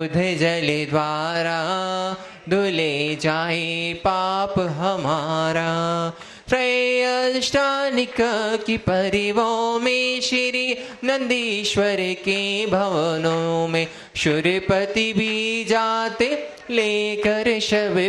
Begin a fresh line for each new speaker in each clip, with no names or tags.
जल द्वारा धुले जाए पाप हमारा। त्रयष्टानिक की परिवों में श्री नंदीश्वर के भवनों में शूरपति भी जाते लेकर शव।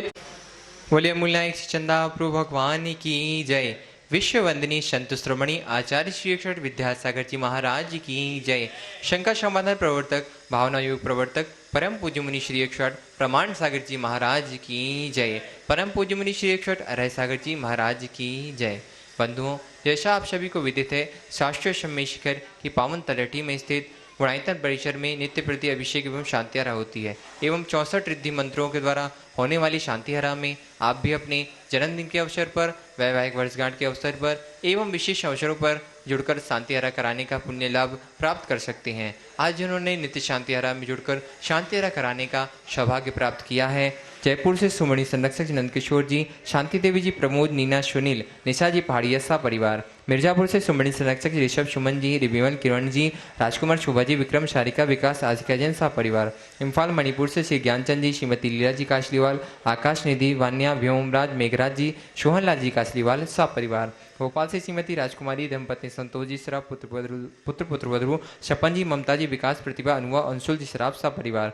बोलिए मूलनायक चंदा प्रभु भगवान की जय। विश्व वंदनीय संत श्रोमणी आचार्य श्री अक्षर विद्यासागर जी महाराज की जय। शंकर समाधान प्रवर्तक, भावना योग प्रवर्तक, परम पूज्य मुनि श्री अक्षर प्रमाण सागर जी महाराज की जय। परम पूज्य मुनि श्री अक्षर अरय सागर जी महाराज की जय। बंधुओं, जैसा आप सभी को विदित है, शास्त्रीय सम्मेलन शिखर की पावन तलहटी में स्थित गुणायतन परिसर में नित्य प्रति अभिषेक एवं शांतिहारा होती है एवं 64 रिद्धि मंत्रों के द्वारा होने वाली शांतिहारा में आप भी अपने जन्मदिन के अवसर पर, वैवाहिक वर्षगांठ के अवसर पर एवं विशेष अवसरों पर जुड़कर शांतिहारा कराने का पुण्य लाभ प्राप्त कर सकते हैं। आज जिन्होंने नित्य शांतिहारा में जुड़कर शांतिहारा कराने का सौभाग्य प्राप्त किया है, जयपुर से सुमणि संरक्षक नंदकिशोर जी, शांति देवी जी, प्रमोद, नीना, सुनील, निशा जी पहाड़िया सा परिवार। मिर्जापुर से सुमणि संरक्षक ऋषभ, सुमन जी, रिविमल, किरण जी, राजकुमार, शोभा जी, विक्रम, शारिका, विकास, आजिका जैन सा परिवार। इम्फाल मणिपुर से श्री ज्ञानचंद जी, श्रीमती लीला जी काशलीवाल, आकाश निधि, वान्या, व्योमराज, मेघराज जी, सोहनलाल जी काशलीवाल सा परिवार। भोपाल से श्रीमती राजकुमारी, दंपति संतोष जी सराफ, पुत्र वधु छप्पन जी, ममता जी, विकास, प्रतिभा, अनुवा, अंशुल जी सराफ सा परिवार।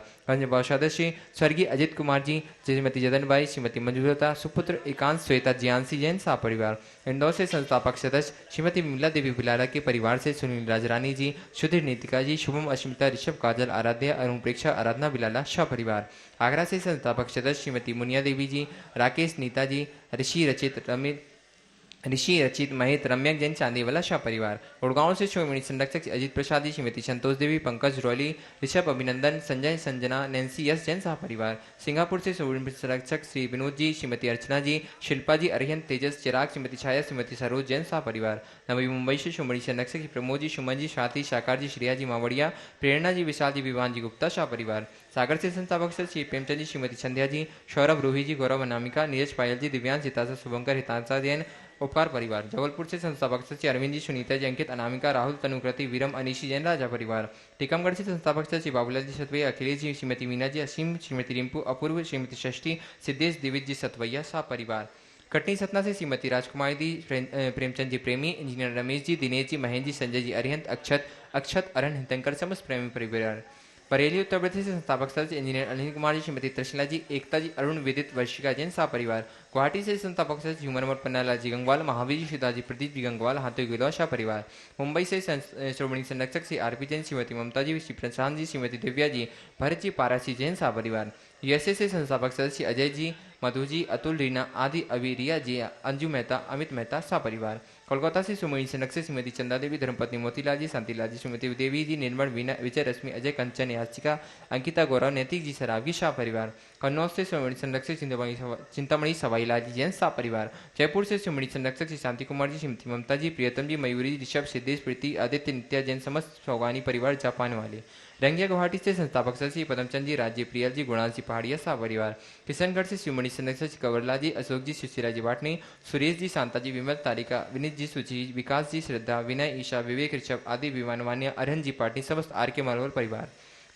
सदस्य स्वर्गीय अजित कुमार जी, श्रीमती जदनबाई, श्रीमती मंजूलता, सुपुत्र एकांत, श्वेता, जियांसी जैन सा परिवार। इंदौर से संस्थापक सदस्य श्रीमती विमला देवी बिलारा के परिवार से सुनील राजरानी जी, सुधीर नीतिका जी, शुभम, अश्मिता, ऋषभ, काजल, आराध्या, अरुण, प्रेक्षा, आराधना बिलाला शाह परिवार। आगरा से संस्थापक सदस्य श्रीमती मुनिया देवी जी, राकेश, नीता जी, ऋषि रचित, महित, रम्यक जैन, चांदीवाला शाह परिवार। गुड़गांव से शिरोमणि संरक्षक अजित प्रसाद जी, श्रीमती संतोष देवी, पंकज रॉली, ऋषभ, अभिनंदन, संजय, संजना, नैन्सी यस जैन शाह परिवार। सिंगापुर से शिरोमणि संरक्षक श्री विनोद जी, श्रीमती अर्चना जी, शिल्पा जी, अरिहंत, तेजस, चिराग, श्रीमती छाया, श्रीमती सरोज जैन शाह परिवार। नवी मुंबई से शिरोमणि संरक्षक प्रमोद जी, सुमन जी, स्वाति, साकार जी, श्रेया जी मावड़िया, प्रेरणा जी, विशाल जी, विवान जी गुप्ता शाह परिवार। सागर से संस्थापक श्री प्रेमचंद जी, श्रीमती संध्या जी, सौरभ, रोही जी, गौरव, अनामिका, नीरज, पायल जी, दिव्यांश, हिताशा, शुभंकर, हितांशा जैन उपकार परिवार। जबलपुर से संस्थापक सचिव अरविंद जी, सुनीता जी, अंकित, अनामिका, राहुल, तनुकृति, वीरम, अनिशी जैन राजा परिवार। टीकमगढ़ से संस्थापक सचिव बाबूलाल जी सतवैया, अखिलेश जी, श्रीमती मीना जी, असीम, श्रीमती रिंपू, अपूर्व, श्रीमती षष्ठी, सिद्धेश, दिविज जी सतवैया सा परिवार। कटनी सतना से श्रीमती राजकुमारी जी, प्रेमचंद जी प्रेमी, इंजीनियर रमेश जी, दिनेश जी, महेंद्र जी, संजय जी, अरिहंत, अक्षत, अरण, हितंकर समस्त प्रेमी परिवार। बरेली उत्तर प्रदेश से संस्थापक सदस्य इंजीनियर अनिल कुमार जी, श्रीमती त्रिशला जी, एकता जी, अरुण, विदित, वर्षिका जैन सा परिवार। गुवाहाटी से संस्थापक सदस्य ह्यूमन पन्नालाल जी गंगवाल, महावीर जी, शिदा जी, प्रदीप जी गंगवाल, हाथों गिलवा शाह परिवार। मुंबई से श्रोमणी संरक्षक श्री आरपी जैन, श्रीमती ममता जी, श्री प्रशांत जी, श्रीमती दिव्या जी, भरत जी, पारासी जैन सा परिवार। यूएसए से संस्थापक सदस्य अजय जी, मधु जी, अतुल, रीना आदि, अभी, रिया जी, अंजू मेहता, अमित मेहता सा परिवार। कोलकाता से सुमणि संरक्षक श्रीमती चंदा देवी, धर्मपत्नी मोतीलाल जी, शांतिलाल जी, श्रीमती देवी जी, निर्मल, वीना, विजय, रश्मि, अजय, कंचन, याचिका, अंकिता, गौरव, नैतिक जी, सरावगी शाह परिवार। कन्नौज से सुमणि संरक्षक चिंतामणि सवाईलाल जी जैन शाह परिवार। जयपुर से सुमणि संरक्षक श्री शांति कुमार जी, श्रीमती ममता जी, प्रियतम जी, मयूरी, ऋषभ, सिद्धेश, प्रीति, आदित्य, नित्या जैन समस्त सौगानी परिवार जापान वाले। रंगिया गुवाहाटी से संस्थापक सदस्य पदमचंद जी, राज्य प्रियल जी, गुणाल जी पहाड़िया शाह परिवार। किशनगढ़ से शिवमणि संरक्षक कंवरलाल जी, अशोक जी, सुशीला जी वाटनी, सुरेश जी, शांता जी, विमल, तारिका, विनीत जी, सुची, विकास जी, श्रद्धा, विनय, ईशा, विवेक, ऋषभ आदि विमानवान्य, अरहन जी पाटनी समस्त आर के मालवल परिवार।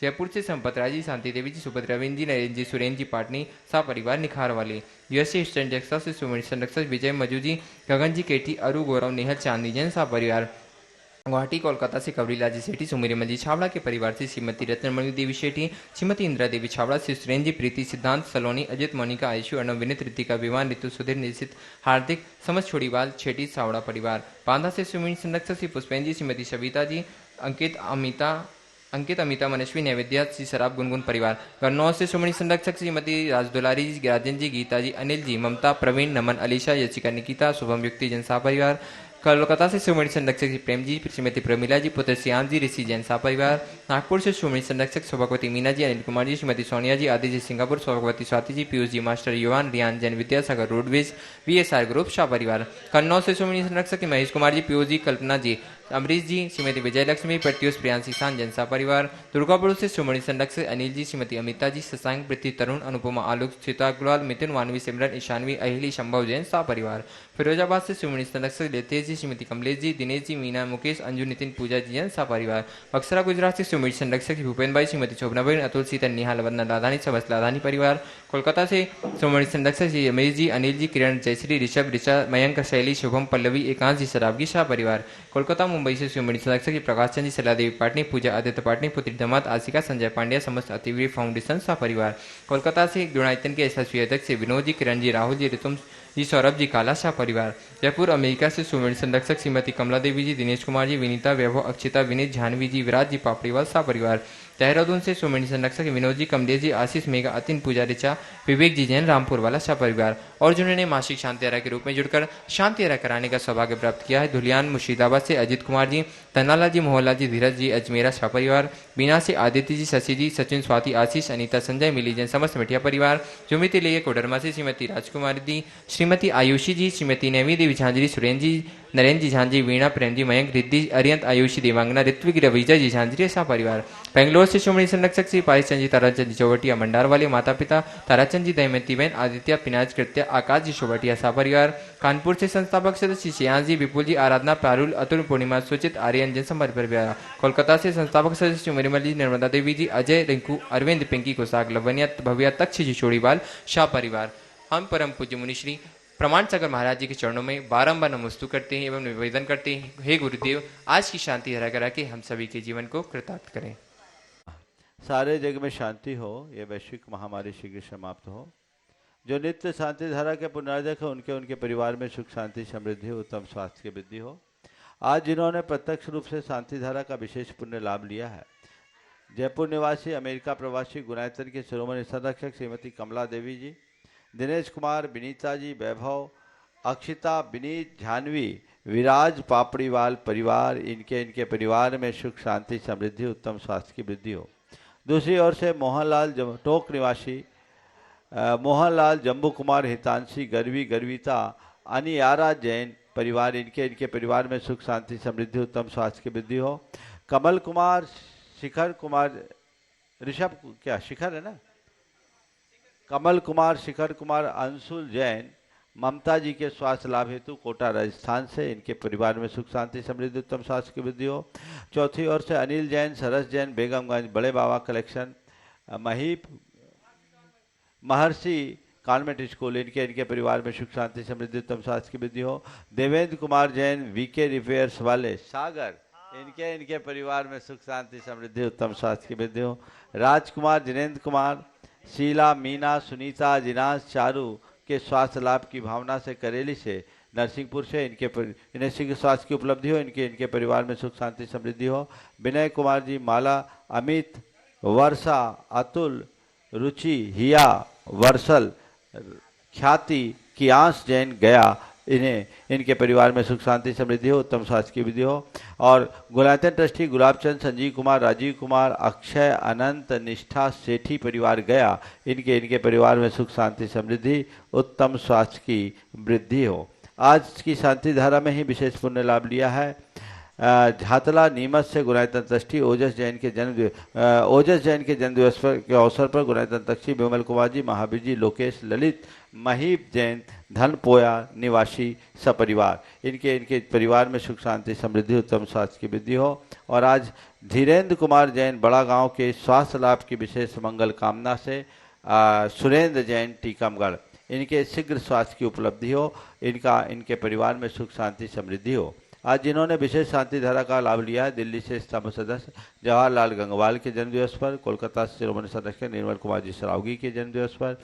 जयपुर से संपत राय जी, शांति देवी जी, सुभद्रा रविंद्र जी, नरेंद्र जी, सुरेंद्र जी पाटनी सा परिवार निखार वाले। यूएसए ईस्टर्न टेक्सास से सुमणि संरक्षक विजय मजू जी, गगन जी, केटी, अरु, गौरव, नेहल, चांदनी जैन सा परिवार। गुवाहाटी कोलकाता से कवरीला जी सेठी, सुमिरमल जी छावड़ा के परिवार से श्रीमती रत्नमणि देवी शेठी, श्रीमती इंदिरा देवी छावड़ा से सुरेंद्र जी, प्रीति, सिद्धांत, सलोनी, अजित, मोनिका, आयुषु, अर्णव, विनित, ऋतिका, विमान, ऋतु, सुधीर, निशित, हार्दिक समस्त छोड़ीवाल छेटी छावड़ा परिवार। बांधा से सुमिर संरक्षक श्री पुष्पेन जी, श्रीमती सविता जी, अंकित, अमिता, मनस्वी, नैवेद्या, श्री शराब, गुनगुन परिवार। गन्नौज से सुमणि संरक्षक श्रीमती राजदुलारी जी, राजन जी, गीता जी, अनिल जी, ममता, प्रवीण, नमन, अलीशा, यचिका, निकिता, शुभम, युक्ति जनसा परिवार। कोलकाता से सुमणि संरक्षक प्रेम जी, श्रीमती प्रमिला जी, पुत्र श्याम जी, ऋषि जैन सा परिवार। नागपुर से सुमणि संरक्षक सौभाग्यवती मीना जी, अनिल कुमार जी, श्रीमती सोनिया जी, आदि जी, सिंगापुर सौभाग्यवती Swati ji, Piyush ji, master Yuvan, Riyan Jain, Vidyasagar roadways, VSR group Shah परिवार। कन्नौज से सुमणि संरक्षक महेश कुमार जी, पीयूष जी, कल्पना जी, अमरीश जी, श्रीमती विजयलक्ष्मी, प्रत्युष प्रियांशी सान जनसा परिवार। दुर्गापुर से शिरोमणि संरक्षक अनिल जी, श्रीमती अमिता जी, शशांक, पृथ्वी, तरुण, अनुपमा, आलोक, सीता अग्रवाल, मिथुन, मानवी, सिमरन, ईशानवी, अहिली, संभव जैन सा परिवार। फिरोजाबाद से शिरोमणि संरक्षक लेतेश जी, श्रीमती कमलेश जी, दिनेश जी, मीना, मुकेश, अंजू, नितिन, पूजा जी जैन सा परिवार। बक्सरा गुजरात से शिरोमणि संरक्षक भूपेन भाई, श्रीमती शोभनाबेन, अतुल, सीतन, निहाल, वंदना, लाधानी, समस्त लाधानी परिवार। कोलकाता से शिरोमणि संरक्षक श्री अमीर जी, अनिल जी, किरण, जयश्री, ऋषभ, ऋचा, मयंक, शैली, शुभम, पल्लवी, एकांश जी, शराबगी शाह परिवार। कोलकाता मुंबई से शिरोमणि संरक्षक जी प्रकाश चंद जी, सलादेवी पाटनी, पूजा, आदित्य पाटनी, पुत्री दमाद, आशिका, संजय पांड्या, समस्त अतिवीर फाउंडेशन सा परिवार। कोलकाता से गुणायतन के यशस्वी अध्यक्ष से विनोद जी, किरण जी, राहुल जी, ऋतुम जी, सौरभ जी, काला शाह परिवार। जयपुर अमेरिका से शिरोमणि संरक्षक श्रीमती कमला देवी जी, दिनेश कुमार जी, विनीता, वैभव, अक्षिता, विनीत, जानवी जी, विराज जी, पापड़ीवाल शाह परिवार। देहरादून से शिरोमणि संरक्षक विनोद जी, कमलेश जी, आशीष, मेघा, अतिन, पूजा, ऋचा, विवेक जी जैन, रामपुर वाला शाह परिवार। और जिन्होंने मासिक शांति यात्रा के रूप में जुड़कर शांति यात्रा कराने का सौभाग्य प्राप्त किया है, धुलियान मुर्शिदाबाद से अजित कुमार जी, तन्नाला जी, मोहल्ला जी, धीरज जी, अजमेरा शाह परिवार। बीना से आदित्य जी, शशि जी, सचिन, स्वाति, आशीष, अनीता, संजय, मिली जैन, समस्त मिठिया परिवार। जुमिति लिए कोडरमा से श्रीमती राजकुमारी दी, श्रीमती आयुषी जी, श्रीमती नैमी देवी झांझरी, सुरेंद्र जी, नरेंद्र जी झांझरी, वीणा, प्रेम जी, मयंक, रिद्धि, अरियंत, आयुषी, देवांगना, ऋत्विक, रविजा जी झांझरी शाह परिवार। बेंगलोर से शिरोमणि संरक्षक श्री पारिचंद जी, ताराचंद जी, चौवटिया, मंडार वाले माता पिता ताराचंद जी, दमयंती बहन, आदित्य, पिनाज, कृत्या, आकाश जी, चौवटिया शाह परिवार। कानपुर से संस्थापक सदस्य श्रेयांश जी, विपुल जी, आराधना, प्रारुल, अतुल, पूर्णिमा, सुचित, आर्यन जन संपर्क परिवार। कोलकाता से संस्थापक सदस्य मरिमल जी, नर्मदा देवी जी, अजय, रिंकू, अरविंद, पिंकी, कुसाक, लवनिया, भव्या, तक्ष जी, चोड़ीवाल शाह परिवार। हम परम पूज्य मुनिश्री प्रमाण सागर महाराज जी के चरणों में बारंबार नमस्तु करते हैं एवं निवेदन करते हैं, हे गुरुदेव, आज की शांति हरा करा के हम सभी के जीवन को कृतार्थ करें।
सारे जग में शांति हो, ये वैश्विक महामारी शीघ्र समाप्त हो। जो नित्य शांति धारा के पुनरार्जक है, उनके उनके परिवार में सुख शांति समृद्धि उत्तम स्वास्थ्य की वृद्धि हो। आज जिन्होंने प्रत्यक्ष रूप से शांति धारा का विशेष पुण्य लाभ लिया है, जयपुर निवासी अमेरिका प्रवासी गुणायतन के शिरोमणि संरक्षक श्रीमती कमला देवी जी, दिनेश कुमार, विनीता जी, वैभव, अक्षिता, विनीत, जानवी, विराज, पापड़ीवाल परिवार, इनके परिवार में सुख शांति समृद्धि उत्तम स्वास्थ्य की वृद्धि हो। दूसरी ओर से मोहनलाल टोक निवासी मोहनलाल, जम्बू कुमार, हितांशी, गर्वी, गर्विता, अनियारा जैन परिवार, इनके परिवार में सुख शांति समृद्धि उत्तम स्वास्थ्य की वृद्धि हो। कमल कुमार, शिखर कुमार, ऋषभ क्या शिखर है ना, कमल कुमार, शिखर कुमार, अंशुल जैन, ममता जी के स्वास्थ्य लाभ हेतु कोटा राजस्थान से, इनके परिवार में सुख शांति समृद्धि उत्तम स्वास्थ्य की वृद्धि हो। चौथी ओर से अनिल जैन, सरस जैन, बेगमगंज, बड़े बाबा कलेक्शन, महीप, महर्षि कॉन्वेंट स्कूल, इनके परिवार में सुख शांति समृद्धि उत्तम स्वास्थ्य की वृद्धि हो। देवेंद्र कुमार जैन, वीके रिपेयर्स वाले सागर, इनके परिवार में सुख शांति समृद्धि उत्तम स्वास्थ्य की वृद्धि हो। राजकुमार, जिनेन्द्र कुमार, शीला, मीना, सुनीता, जिनास, चारू के स्वास्थ्य लाभ की भावना से करेली से, नरसिंहपुर से, इन्हें शीघ्र स्वास्थ्य की उपलब्धि हो, इनके परिवार में सुख शांति समृद्धि हो। विनय कुमार जी, माला, अमित, वर्षा, अतुल, रुचि, हिया, वर्षल, ख्याति, कियांश जैन, गया, इनके परिवार में सुख शांति समृद्धि हो, उत्तम स्वास्थ्य की वृद्धि हो। और गुलायतन ट्रस्टी गुलाबचंद, संजीव कुमार, राजीव कुमार, अक्षय, अनंत, निष्ठा, सेठी परिवार गया, इनके परिवार में सुख शांति समृद्धि उत्तम स्वास्थ्य की वृद्धि हो। आज की शांति धारा में ही विशेष पुण्य लाभ लिया है झातला नीमच से गुणायतन ट्रस्टी ओजस जैन के जन्म दिवस के अवसर पर गुणायतन ट्रस्टी विमल कुमार जी, महावीर जी, लोकेश, ललित, महीप जैन, धनपोया निवासी सपरिवार, इनके परिवार में सुख शांति समृद्धि उत्तम स्वास्थ्य की वृद्धि हो। और आज धीरेन्द्र कुमार जैन बड़ा गांव के स्वास्थ्य लाभ की विशेष मंगल कामना से सुरेंद्र जैन टीकमगढ़, इनके शीघ्र स्वास्थ्य की उपलब्धि हो, इनके परिवार में सुख शांति समृद्धि हो। आज जिन्होंने विशेष शांति धारा का लाभ लिया है, दिल्ली से स्तंभ सदस्य जवाहरलाल गंगवाल के जन्मदिवस पर, कोलकाता से शिरोमणि संरक्षक निर्मल कुमार जी सरावगी के जन्मदिवस पर,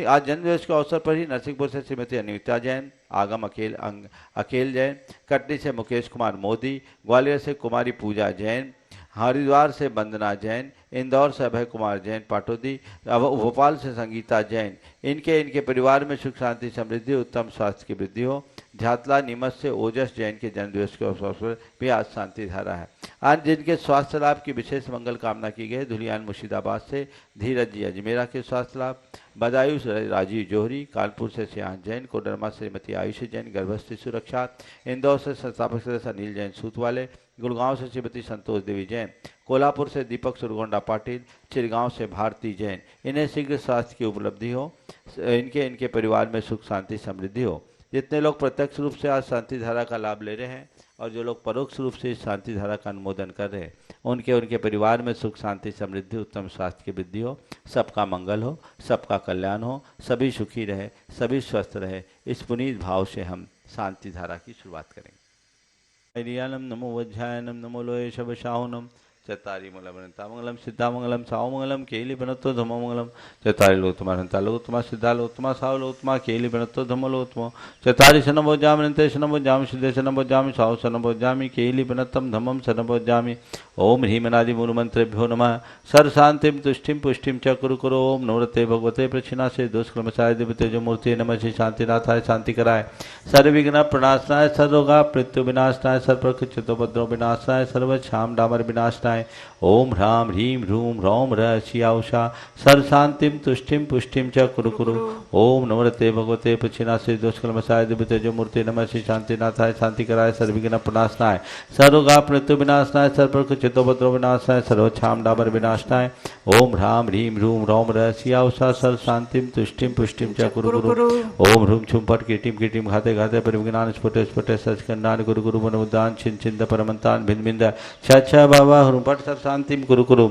आज जन्मदिवस के अवसर पर ही नरसिंहपुर से श्रीमती अनिता जैन, आगम अकेल जैन, कटनी से मुकेश कुमार मोदी, ग्वालियर से कुमारी पूजा जैन, हरिद्वार से वंदना जैन, इंदौर से अभय कुमार जैन पाटोदी, भोपाल से संगीता जैन, इनके परिवार में सुख शांति समृद्धि उत्तम स्वास्थ्य की वृद्धि हो। झातला नीमच से ओजस जैन के जन्मदिवस के अवसर पर भी आज शांति धारा है। आज जिनके स्वास्थ्य लाभ की विशेष मंगल कामना की गई, धुलियान मुर्शिदाबाद से धीरज जी अजमेरा के स्वास्थ्य लाभ, बदायूं से राजीव जोहरी, कानपुर से श्रेयांश जैन, कोडरमा से श्रीमती आयुषी जैन गर्भस्थी सुरक्षा, इंदौर से संस्थापक सदस्य अनिल जैन सूतवाले, गुड़गांव से श्रीमती संतोष देवी जैन, कोल्हापुर से दीपक सुरगोंडा पाटिल, चिरगांव से भारती जैन। इन्हें शीघ्र स्वास्थ्य की उपलब्धि हो, इनके परिवार में सुख शांति समृद्धि हो। जितने लोग प्रत्यक्ष रूप से आज शांति धारा का लाभ ले रहे हैं और जो लोग परोक्ष रूप से इस शांति धारा का अनुमोदन कर रहे हैं, उनके परिवार में सुख शांति समृद्धि उत्तम स्वास्थ्य की वृद्धि हो, सबका मंगल हो, सबका कल्याण हो, सभी सुखी रहे, सभी स्वस्थ रहे। इस पुनीत भाव से हम शांति धारा की शुरुआत करेंगे। हरियाणम नमो वज्रायनम नमो लोये शबशाहुनम चतारी मंगलम सिद्धामंगलम सावमंगलम केली बनत्तो धममंगलम चतारी लोतमा संता लोतमा सिद्धा लोतमा साव लोतमा केली बनत्तो धम लोतमो चतारी शनभो जामि नंते शनभो जामि सिद्धे शनभो जामि साव शनभो जामि केली बनत्तम धमम शनभो जामि। ओम ह्रीमनादि मूल मंत्रेभ्यो नमः। सर शांतिम तुष्टिम पुष्टिम च कुरु कुरु। ओम नवरते भगवते प्रचिना से दुष्कर्मसाय दिव्यतेजो मूर्ति नमः श्री शांतिनाथाय शांति कराय। सर्वविघ्न प्रणाशनाय सर्वरोगा मृत्यु विनाशनाय सर्वकृच्युतोपद्रव विनाशनाय सर्वक्षाम डामर विनाशनाय। ओम ह्राम ह्रीम ह्रूम ह्रौम ह्रः शियाउषा सर शांतिम तुष्टिम पुष्टिम च कुरु कुरु। ओम नवरते भगवते प्रचिना से दुष्कर्मसाय दिव्यतेजो मूर्ति नमः श्री शांतिनाथाय शांति कराय। सर्वविघ्न प्रणाशनाय सर्वरोगा मृत्यु विनाशनाय सर्वकृच्युतोपद्रव विनाशनाय सर्वक्षाम डामर विनाशनाय। ओम ह्राम ह्रीम ह्रूम ह्रौम ह्रः शियाउषा सर शांतिम तुष्टिम पुष्टिम च कुरु कुरु। ओम ह्रूम छुम फट कीटिम कीटिम घाते घाते परिविज्ञान स्फुटे स्फुटे सचखंडान गुरु गुरु वनमुदान छिन छिंद परमंतान भिन्न भिन्न छ बाबा ह्रूम फट सर शांतिम कुरु कुरु।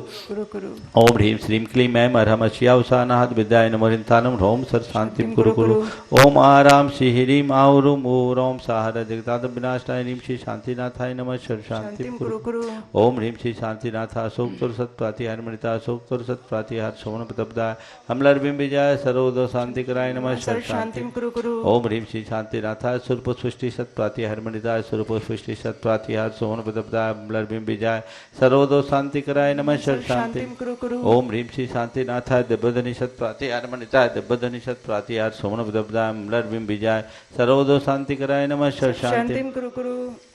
ओम ह्रीम श्रीम क्लीम ऐं अरहम शियाउषानाहत विद्याय नमो ह्रींतानम ह्रौम सर शांतिम कुरु कुरु। ओम आराम श्री ह्रीम आउरुम ॐ साहर जगदाद विनाशनाय ह्रीम श्री शांतिनाथाय नमः सर शांतिम कुरु कुरु। ओम ह्रीम श्री शांतिनाथ अशोक तुर सत प्रातिहार मणिता अशोक तुर सत प्रातिहार सोमन प्रतपदाय हमलर बिंब विजय सर्वोदय शांति कराय नमः सर शांतिम कुरु कुरु। ओम ह्रीम श्री शांतिनाथाय सुरप सृष्टि सत प्रातिहार मणिताय सुरप सृष्टि सत प्रातिहार सोमन प्रतपदाय हमलर बिंब विजय सर्वोदय शांति कराय नमः सर शांतिम कुरु कुरु। ओम ह्रीम श्री शांतिनाथाय दिव्यधनि सत प्रातिहार मणिताय दिव्यधनि सत प्रातिहार सोमन प्रतपदाय हमलर बिंब विजय सर्वोदय शांति कराय नमः सर शांतिम कुरु कुरु।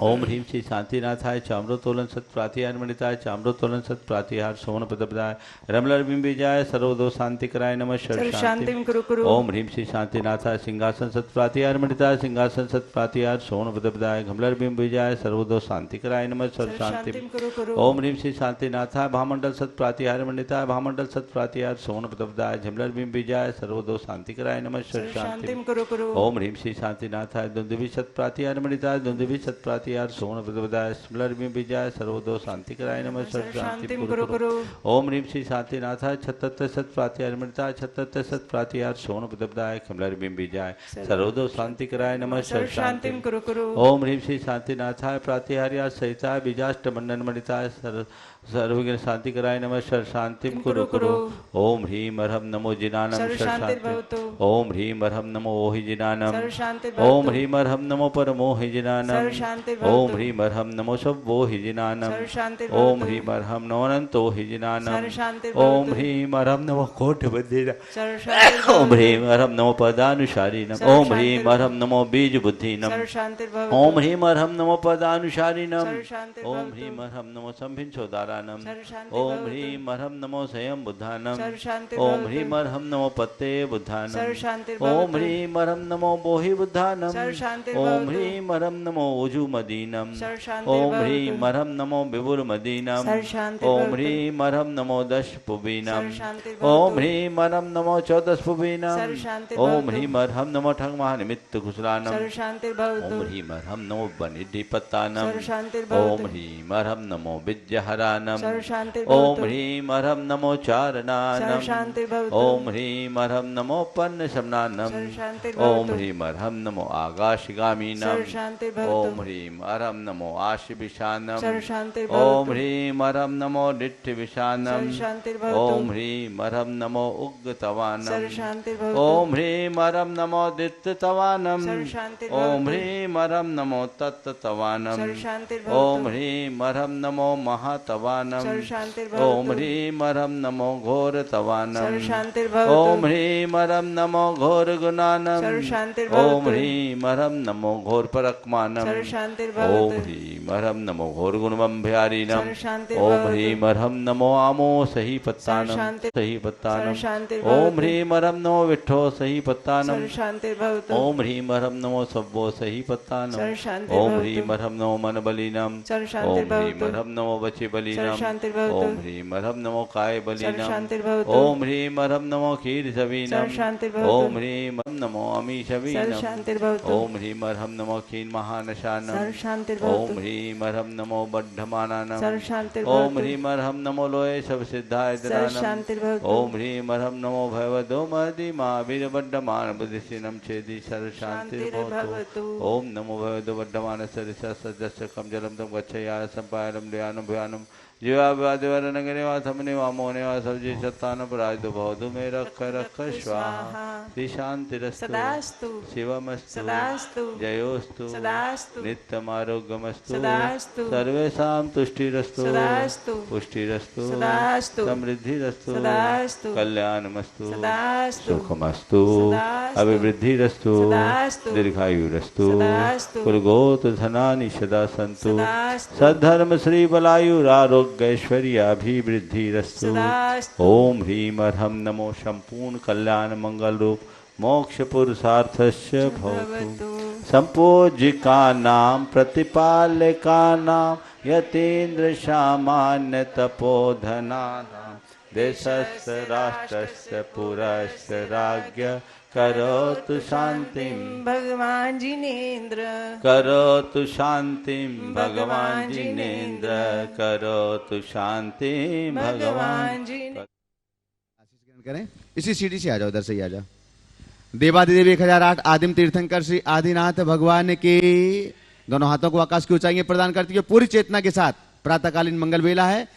ओम ह्रीम श्री शांतिनाथाय चाम्रोतोलन सत प्रातिहार मणिताय चाम्रोतोलन सत प्रातिहार सोमन प्रतपदाय रमलर बिंब विजय सर्वोदय शांति कराय नमः सर शांतिम कुरु कुरु। ओम ह्रीम श्री शांतिनाथाय सिंहासन सत प्रातिहार मणिताय सिंहासन सत प्रातिहार सोमन प्रतपदाय घमलर बिंब विजय सर्वोदय शांति कराय नमः सर शांतिम कुरु कुरु। ओम ह्रीम श्री शांतिनाथाय भामंडल सत प्रातिहार मणिताय भामंडल सत प्रातिहार सोमन प्रतपदाय झमलर बिंब विजय सर्वोदय शांति कराय नमः सर शांतिम कुरु कुरु। ओम ह्रीम श्री शांतिनाथाय दुंदुभि सत प्रातिहार मणिताय दुंदुभि सत प्रातिहार सोमन प्रतपदाय स्मलर बिंब विजय सर्वोदय शांति कराय नमः सर शांतिम कुरु कुरु। ओम ह्रीम श्री शांतिनाथाय छत्तर सत प्रातिहार मणिताय छत्तर सत प्रातिहार सोमन प्रतपदाय खमलर बिंब विजय सर्वोदय शांति कराय नमः सर शांतिम कुरु कुरु। ओम ह्रीम श्री शांतिनाथाय प्रातिहार्या सहिताय बीजाष्ट मंडन मणिताय सर्वविघ्न शांति कराय नमः सर शांतिम कुरु कुरु। ओम ह्रीम अरहम नमो जिनानम सर शांति। ओम ह्रीम अरहम नमो ओहि जिनानम। ओम ह्रीम अरहम नमो परमो हि जिनानम। ओम ह्रीम अरहम नमो शब्बो हि जिनानम। ओम ह्रीम अरहम नमो अनंतो हि जिनानम। ओम ह्रीम अरहम नमो कोट बद्धिनम। ओम ह्रीम अरहम नमो पदानुसारिणम। ओम ह्रीम अरहम नमो बीज बुद्धिनम। ओम ह्रीम अरहम नमो पदानुसारिणम। ओम ह्रीम अरहम नमो संभिन चोदारानम। ओम ह्रीम अरहम नमो स्वयं बुद्धानम। ओम ह्रीम अरहम नमो पत्ते बुद्धानम। ओम ह्रीम अरहम नमो बोहि बुद्धानम। ओम ह्रीम अरहम नमो ओजु मदीनम। ओम ह्रीम अरहम नमो विभुर मदीनम। ओम ह्रीम अरहम नमो दश पुबीनम। ओम ह्रीम अरहम नमो चौदश पुबीनम। ओम ह्रीम अरहम नमो ठग महानिमित्त कुशलानम। ओम ह्रीम अरहम नमो बनिधिपत्तानम। ओम ह्रीम अरहम नमो विद्याहरानम। ओम ह्रीम अरहम नमो चारणानम। ओम ह्रीम अरहम नमो पन्न शमनानम। ओम ह्रीम अरहम नमो आकाशगामीनम। ओम ह्रीम अरहम नमो आशिविशानम। ओम ह्रीम अरहम नमो नित्यविशानम। ओम ह्रीम अरहम नमो उग्गतवानम। ओम ह्रीम अरहम नमो दित्तवानम। ओम ह्रीम अरहम नमो तत्तवानम। ओम ह्रीम अरहम नमो महा महातवानम
सर्वशांतिर्भवतु।
ओम ह्रीं हरं नमो घोरतवानम
सर्वशांतिर्भवतु।
ओम ह्रीं हरं नमो घोर गुणानम
सर्वशांतिर्भवतु।
ओम ह्रीं हरं नमो घोर परकमानम
सर्वशांतिर्भवतु।
ओम ह्रीं हरं नमो घोर गुणमभ्यारीनम
सर्वशांतिर्भवतु।
ओम ह्रीं हरं नमो आमो सही पत्तानम
सर्वशांति-
सही पत्तानम
सर्वशांतिर्भवतु।
ओम ह्रीं हरं नमो विट्ठो सही पत्तानम
सर्वशांतिर्भवतु।
ओम ह्रीं हरं नमो सव्वो सही पत्तानम
सर्वशांतिर्भवतु।
ओम ह्रीं हरं नमो मन बलिनम ओम
सर्वशांतिर्भवतु।
ह्रीं हरं नमो वचि बलिनम
सर्वशांतिर्भवतु।
ओम ह्रीं हरं नमो काय बलिनम
सर्वशांतिर्भवतु।
ओम ह्रीं हरं नमो क्षीर सवीनम
सर्वशांतिर्भवतु।
ओम ह्रीं हरं नमो अमी शवीनम
सर्वशांतिर्भवतु।
ओम ह्रीं हरं नमो क्षीण महानशानम
सर्वशांतिर्भवतु।
ओम ह्रीं हरं नमो बद्धमानानम
सर्वशांतिर्भवतु।
ओम ह्रीं हरं नमो लोये सब सिद्धाय ददानम
सर्वशांतिर्भवतु।
ओम ह्रीं हरं नमो भगवतो महदी महावीर बद्धमान बुद्धिसीनम छेदी सर्वशांतिर्भवतु
शांतिर्भवतु।
ओम नमो भगवतो बद्धमान सरिसा सदस्य कम जलम तम गच्छयार संपायनम दयानम भयानम जीवावादिवर नगरेवाथमने वामोनेवा सब्जी सत्तान परायतु भवतु मे रख स्वाहा श्री शांतिरस्तु
सदास्तु।
शिवमस्तु
सदास्तु।
जयोस्तु
सदास्तु।
नित्यमारोग्यमस्तु
सदास्तु।
सर्वेषां तुष्टिरस्तु
सदास्तु।
पुष्टिरस्तु
सदास्तु।
समृद्धिरस्तु
सदास्तु।
कल्याणमस्तु
सदास्तु।
सुखमस्तु
सदास्तु।
अभिवृद्धिरस्तु
सदास्तु।
दीर्घायुरस्तु
सदास्तु।
कुलगोत धनानि सदा सन्तु
सदास्तु।
सद्धर्म श्री बलायुरारोग्यैश्वर्याभिवृद्धिरस्तु
सदास्तु।
ओम ह्रीं हरं नमो संपूर्ण कल्याण मंगल रूप मोक्ष पुरुषार्थस्य भवतु संपूज्यकानां प्रतिपालकानां यतेन्द्र सामान्य तपोधनानां देशस्य राष्ट्रस्य पुरस्य राज्ञ करोतु शांतिं
भगवान जिनेन्द्र।
करोतु शांतिं भगवान जिनेन्द्र करोतु शांतिं भगवान
जिनेन्द्र।
आशीष ग्रहण करें। इसी सीढ़ी से आ जाओ, उधर से ही आ जाओ। देवादिदेव 1008 आदिम तीर्थंकर श्री आदिनाथ भगवान के दोनों हाथों को आकाश की ऊंचाई में प्रदान करती हुए पूरी चेतना के साथ प्रातःकालीन मंगल वेला है।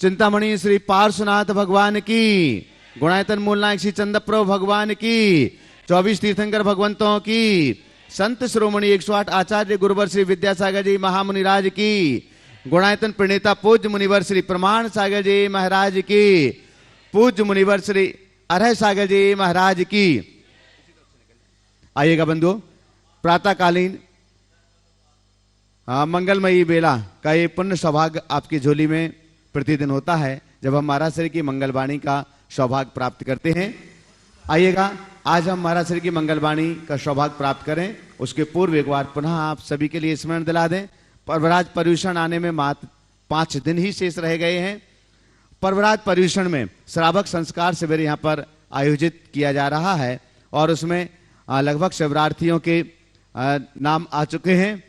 चिंतामणि श्री पार्श्वनाथ भगवान की, गुणायतन मूलनायक श्री चंद्रप्रभु भगवान की, 24 तीर्थंकर भगवंतों की, संत श्रोमणी 108 आचार्य गुरुवर श्री विद्यासागर जी महामुनिराज की, गुणायतन प्रणेता पूज्य मुनिवर श्री प्रमाण सागर जी महाराज की, पूज्य मुनिवर श्री अरह सागर जी महाराज की। आइएगा बंधुओं, प्रातःकालीन मंगलमयी बेला का ये पुण्य सौभाग्य आपकी झोली में प्रतिदिन होता है जब हम महाराज श्री की मंगलवाणी का सौभाग्य प्राप्त करते हैं। आइएगा, आज हम महाराज श्री की मंगलवाणी का सौभाग्य प्राप्त करें। उसके पूर्व एक बार पुनः आप सभी के लिए स्मरण दिला दें, पर्वराज पर्यूषण आने में मात्र 5 दिन ही शेष रह गए हैं। पर्वराज पर्यूषण में श्रावक संस्कार शिविर यहाँ पर आयोजित किया जा रहा है और उसमें लगभग शिवरार्थियों के नाम आ चुके हैं।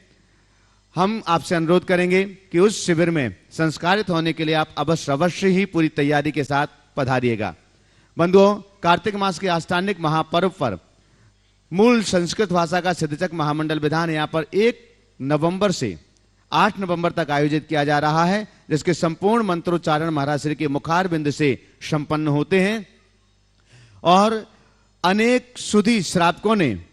हम आपसे अनुरोध करेंगे कि उस शिविर में संस्कारित होने के लिए आप अवश्य ही पूरी तैयारी के साथ पधारिएगा। बंधुओं, कार्तिक मास के आस्थानिक महापर्व पर मूल संस्कृत भाषा का सिद्धचक महामंडल विधान यहाँ पर 1 नवंबर से 8 नवंबर तक आयोजित किया जा रहा है, जिसके संपूर्ण मंत्रोच्चारण महाराज श्री के मुखार बिंद से संपन्न होते हैं और अनेक सुधी श्रावकों ने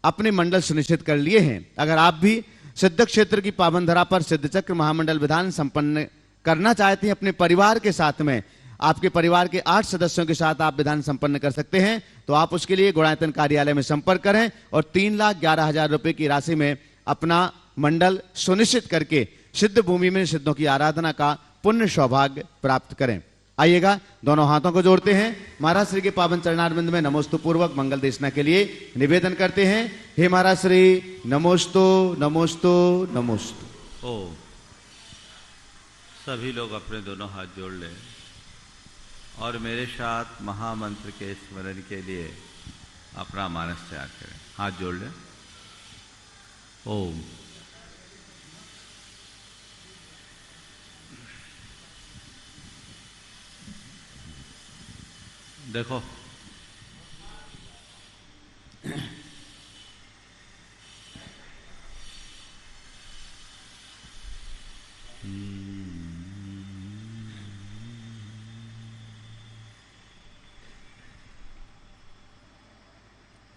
अपने मंडल सुनिश्चित कर लिए हैं। अगर आप भी सिद्ध क्षेत्र की पावन धरा पर सिद्धचक्र महामंडल विधान संपन्न करना चाहते हैं अपने परिवार के साथ में, आपके परिवार के 8 सदस्यों के साथ आप विधान संपन्न कर सकते हैं, तो आप उसके लिए गुणायतन कार्यालय में संपर्क करें और 3,11,000 रुपए की राशि में अपना मंडल सुनिश्चित करके सिद्ध भूमि में सिद्धों की आराधना का पुण्य सौभाग्य प्राप्त करें। आइएगा, दोनों हाथों को जोड़ते हैं, महाराज श्री के पावन चरणारविंद में नमोस्तु पूर्वक मंगल देशना के लिए निवेदन करते हैं। हे महाराज श्री, नमोस्तु नमोस्तु नमोस्तु।
ओ सभी लोग अपने दोनों हाथ जोड़ लें और मेरे साथ महामंत्र के स्मरण के लिए अपना मानस तैयार करें। हाथ जोड़ लें। ओम देखो,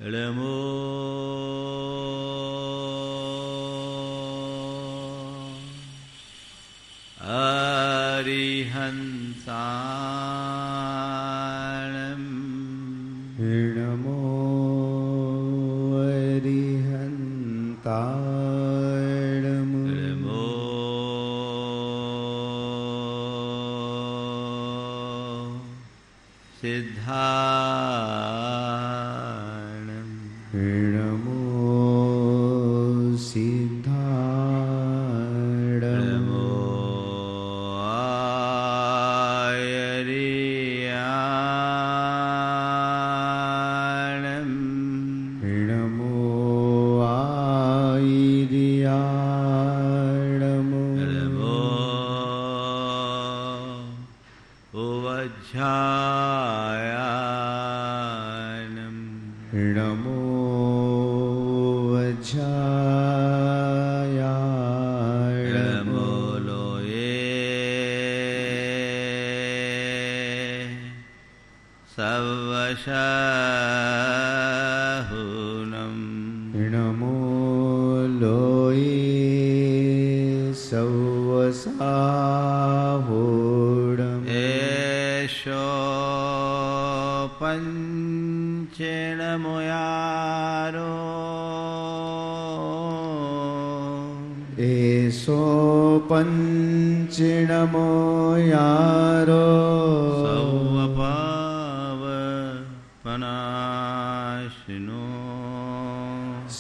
एड़मो हरि अरिहन्ताणम्
नमो अरिहन्ताणम्
नमो सिद्धाणम्
नमो सिद्धाणम्
नमो आयर्याणम्
नमो आयर्याणम्
नमो उवज्झायाणम्
नमो वज्रायाणम्
नमो लोये सवशहुनम्
नमो लोये सवसाहोडम्
एषो पञ्चेणमुयारो
एषो पञ्चनमो यारो
सौवपावपनाशिनो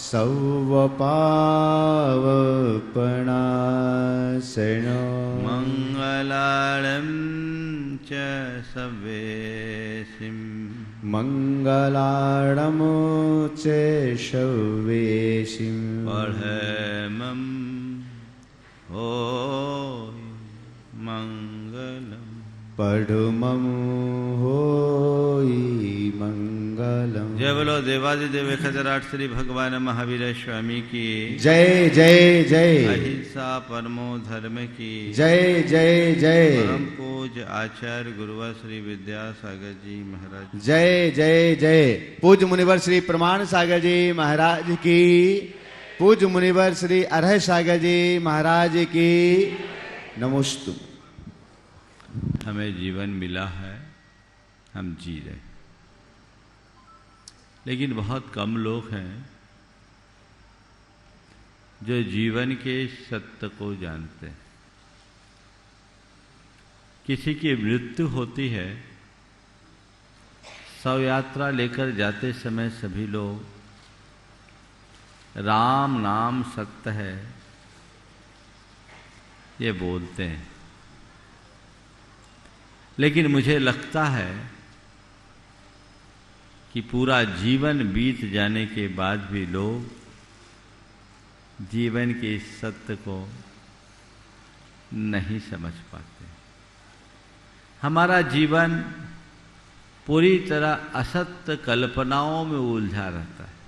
सौवपावपणासनो
मङ्गलाळं च सवेशिम्
मङ्गलाणमो च शवेशिम्
पढमं हो मङ्गलम्
पढुमं होई मङ्गलम्।
जय बोलो देवादिदेव खजराट श्री भगवान महावीर स्वामी की
जय जय जय
अहिंसा परमो धर्म की
जय जय जय
परम पूज आचार्य गुरुवर श्री विद्यासागर जी महाराज
जय जय जय। पूज्य मुनिवर श्री प्रमाण सागर जी महाराज की, पूज्य मुनिवर श्री अरह सागर जी महाराज की नमोस्तु।
हमें जीवन मिला है, हम जी रहे, लेकिन बहुत कम लोग हैं जो जीवन के सत्य को जानते हैं। किसी की मृत्यु होती है, शव यात्रा लेकर जाते समय सभी लोग राम नाम सत्य है ये बोलते हैं, लेकिन मुझे लगता है कि पूरा जीवन बीत जाने के बाद भी लोग जीवन के इस सत्य को नहीं समझ पाते। हमारा जीवन पूरी तरह असत्य कल्पनाओं में उलझा रहता है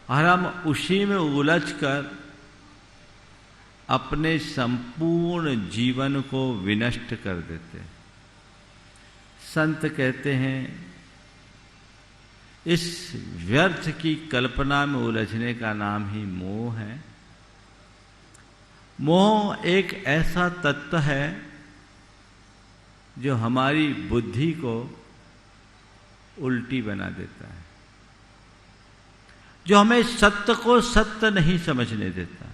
और हम उसी में उलझकर अपने संपूर्ण जीवन को विनष्ट कर देते हैं। संत कहते हैं इस व्यर्थ की कल्पना में उलझने का नाम ही मोह है। मोह एक ऐसा तत्व है जो हमारी बुद्धि को उल्टी बना देता है, जो हमें सत्य को सत्य नहीं समझने देता,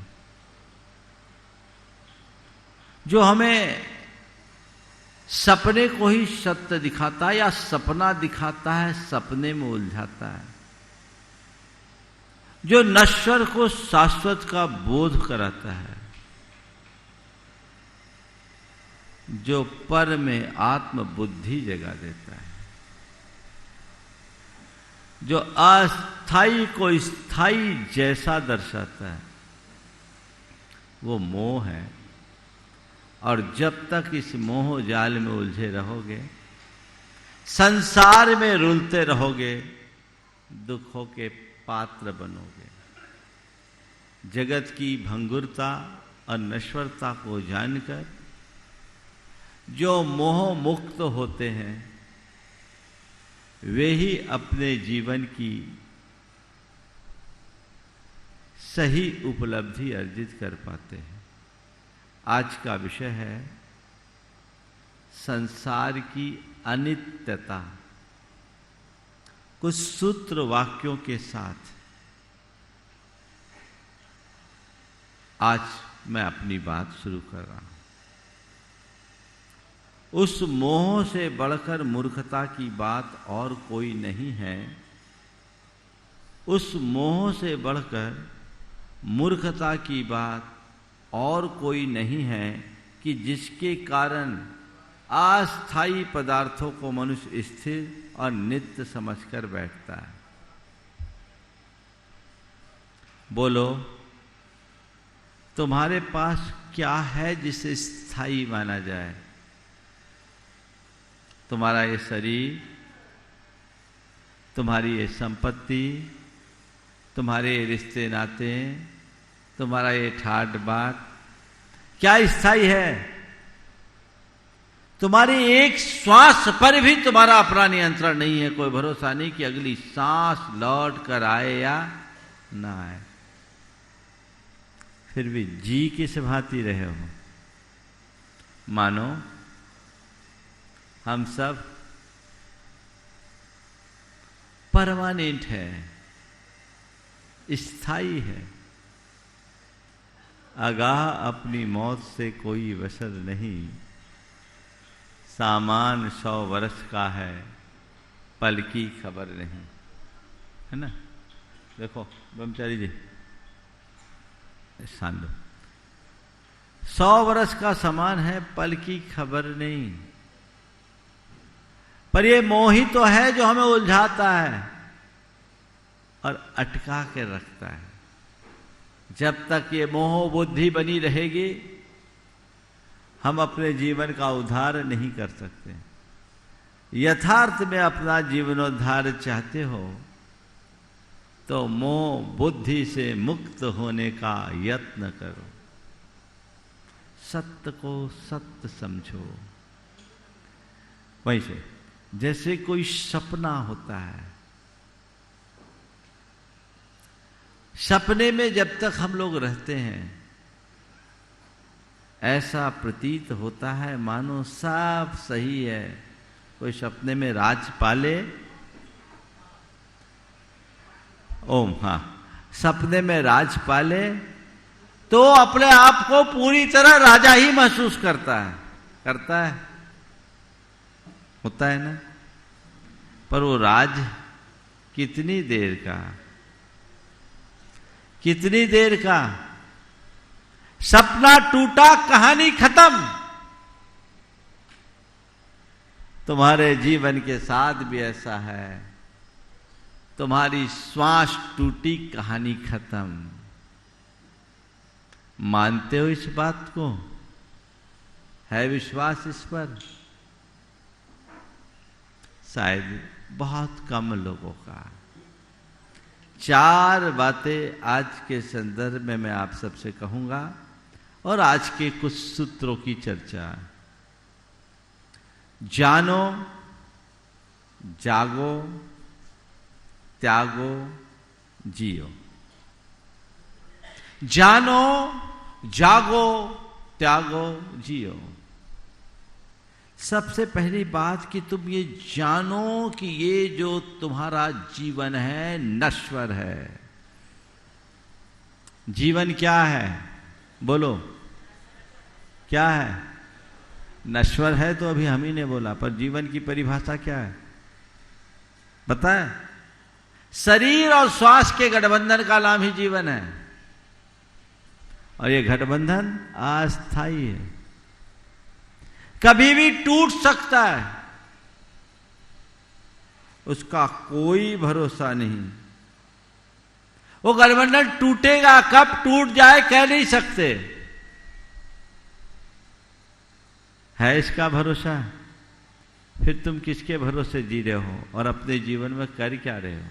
जो हमें सपने को ही सत्य दिखाता है या सपना दिखाता है, सपने में उलझाता है, जो नश्वर को शाश्वत का बोध कराता है, जो पर में आत्म बुद्धि जगा देता है, जो अस्थाई को स्थाई जैसा दर्शाता है, वो मोह है। और जब तक इस मोह जाल में उलझे रहोगे, संसार में रुलते रहोगे, दुखों के पात्र बनोगे। जगत की भंगुरता और नश्वरता को जानकर जो मोह मुक्त होते हैं, वे ही अपने जीवन की सही उपलब्धि अर्जित कर पाते हैं। आज का विषय है संसार की अनित्यता, कुछ सूत्र वाक्यों के साथ आज मैं अपनी बात शुरू कर रहा हूं। उस मोह से बढ़कर मूर्खता की बात और कोई नहीं है। उस मोह से बढ़कर मूर्खता की बात और कोई नहीं है कि जिसके कारण अस्थायी पदार्थों को मनुष्य स्थिर और नित्य समझकर बैठता है। बोलो, तुम्हारे पास क्या है जिसे स्थायी माना जाए? तुम्हारा ये शरीर, तुम्हारी ये संपत्ति, तुम्हारे ये रिश्ते नाते, तुम्हारा ये ठाट बाट, क्या स्थायी है? तुम्हारी एक श्वास पर भी तुम्हारा अपना नियंत्रण नहीं है। कोई भरोसा नहीं कि अगली सांस लौट कर आए या ना आए। फिर भी जी किस भांति रहे हो? मानो हम सब परमानेंट है, स्थायी है। आगाह अपनी मौत से कोई वसल नहीं। सामान 100 वर्ष का है, पल की खबर नहीं। है ना? देखो ब्रह्मचारी जी, शान लो। 100 वर्ष का सामान है, पल की खबर नहीं। पर ये मोह ही तो है जो हमें उलझाता है और अटका के रखता है। जब तक ये मोह बुद्धि बनी रहेगी, हम अपने जीवन का उद्धार नहीं कर सकते। यथार्थ में अपना जीवनोद्धार चाहते हो तो मोह बुद्धि से मुक्त होने का यत्न करो। सत्य को सत्य समझो। वैसे जैसे कोई सपना होता है, सपने में जब तक हम लोग रहते हैं ऐसा प्रतीत होता है मानो सब सही है। कोई सपने में राज पाले, ओम, हाँ, सपने में राज पाले तो अपने आप को पूरी तरह राजा ही महसूस करता है, होता है ना? पर वो राज कितनी देर का? सपना टूटा, कहानी खत्म। तुम्हारे जीवन के साथ भी ऐसा है। तुम्हारी श्वास टूटी, कहानी खत्म। मानते हो इस बात को? है विश्वास इस पर? शायद बहुत कम लोगों का। 4 बातें आज के संदर्भ में मैं आप सबसे कहूंगा और आज के कुछ सूत्रों की चर्चा। जानो, जागो, त्यागो, जियो। जानो, जागो, त्यागो, जियो। सबसे पहली बात कि तुम ये जानो कि ये जो तुम्हारा जीवन है नश्वर है। जीवन क्या है? बोलो, क्या है? नश्वर है तो अभी हम ही ने बोला, पर जीवन की परिभाषा क्या है पता है? शरीर और श्वास के गठबंधन का नाम ही जीवन है। और ये गठबंधन अस्थायी है, कभी भी टूट सकता है, उसका कोई भरोसा नहीं। वो गठबंधन टूटेगा, कब टूट जाए कह नहीं सकते। है इसका भरोसा? फिर तुम किसके भरोसे जी रहे हो और अपने जीवन में कर क्या रहे हो?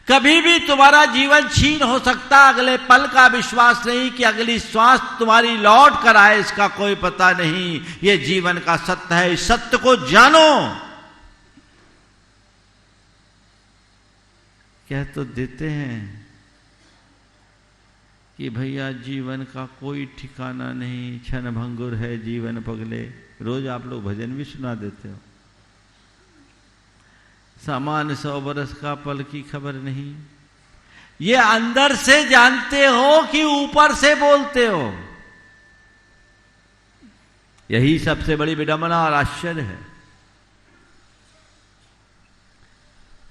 कभी भी तुम्हारा जीवन छीन हो सकता, अगले पल का विश्वास नहीं कि अगली श्वास तुम्हारी लौट कर आए, इसका कोई पता नहीं। ये जीवन का सत्य है, इस सत्य को जानो। कह तो देते हैं कि भैया जीवन का कोई ठिकाना नहीं, क्षण भंगुर है जीवन पगले। रोज आप लोग भजन भी सुना देते हो। सामान 100 बरस का पल की खबर नहीं। ये अंदर से जानते हो कि ऊपर से बोलते हो? यही सबसे बड़ी विडंबना और आश्चर्य है।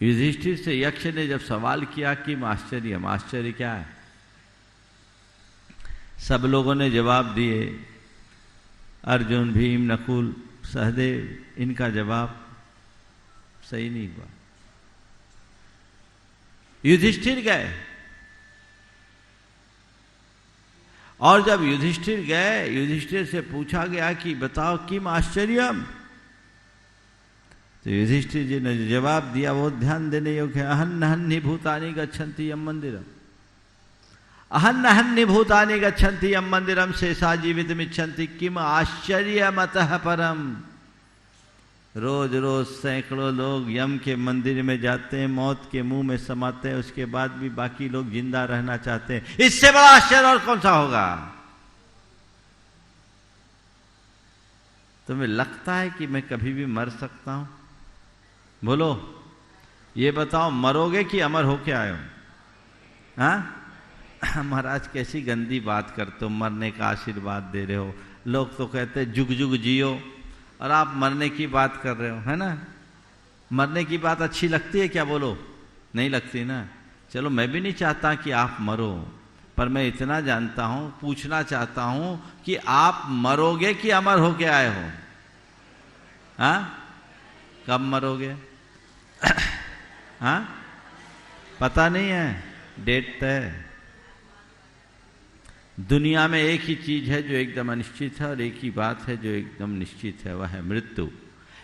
युधिष्ठिर से यक्ष ने जब सवाल किया कि आश्चर्य क्या है, सब लोगों ने जवाब दिए। अर्जुन, भीम, नकुल, सहदेव, इनका जवाब सही नहीं हुआ। युधिष्ठिर गए, और जब युधिष्ठिर गए, युधिष्ठिर से पूछा गया कि बताओ किम आश्चर्यम, तो युधिष्ठिर जी ने जो जवाब दिया वो ध्यान देने योग्य है। अहन्नहन्नि भूतानि गच्छन्ति यम मंदिरम, अहन्नहन्नि भूतानि गच्छन्ति यम मंदिरम शेषा जीवितमिच्छन्ति किम आश्चर्यमतः परम। रोज रोज सैकड़ों लोग यम के मंदिर में जाते हैं, मौत के मुंह में समाते हैं, उसके बाद भी बाकी लोग जिंदा रहना चाहते हैं। इससे बड़ा आश्चर्य और कौन सा होगा? तुम्हें लगता है कि मैं कभी भी मर सकता हूं? बोलो, ये बताओ, मरोगे कि अमर होके आए हो? हाँ, महाराज कैसी गंदी बात करते हो, मरने का आशीर्वाद दे रहे हो। लोग तो कहते हैं जुग जुग जियो, और आप मरने की बात कर रहे हो, है ना? मरने की बात अच्छी लगती है क्या? बोलो, नहीं लगती ना। चलो, मैं भी नहीं चाहता कि आप मरो, पर मैं इतना जानता हूं, पूछना चाहता हूं कि आप मरोगे कि अमर होके आए हो? हाँ, कब मरोगे? हाँ, पता नहीं है, डेट तय। दुनिया में एक ही चीज है जो एकदम अनिश्चित है, और एक ही बात है जो एकदम निश्चित है, वह है मृत्यु।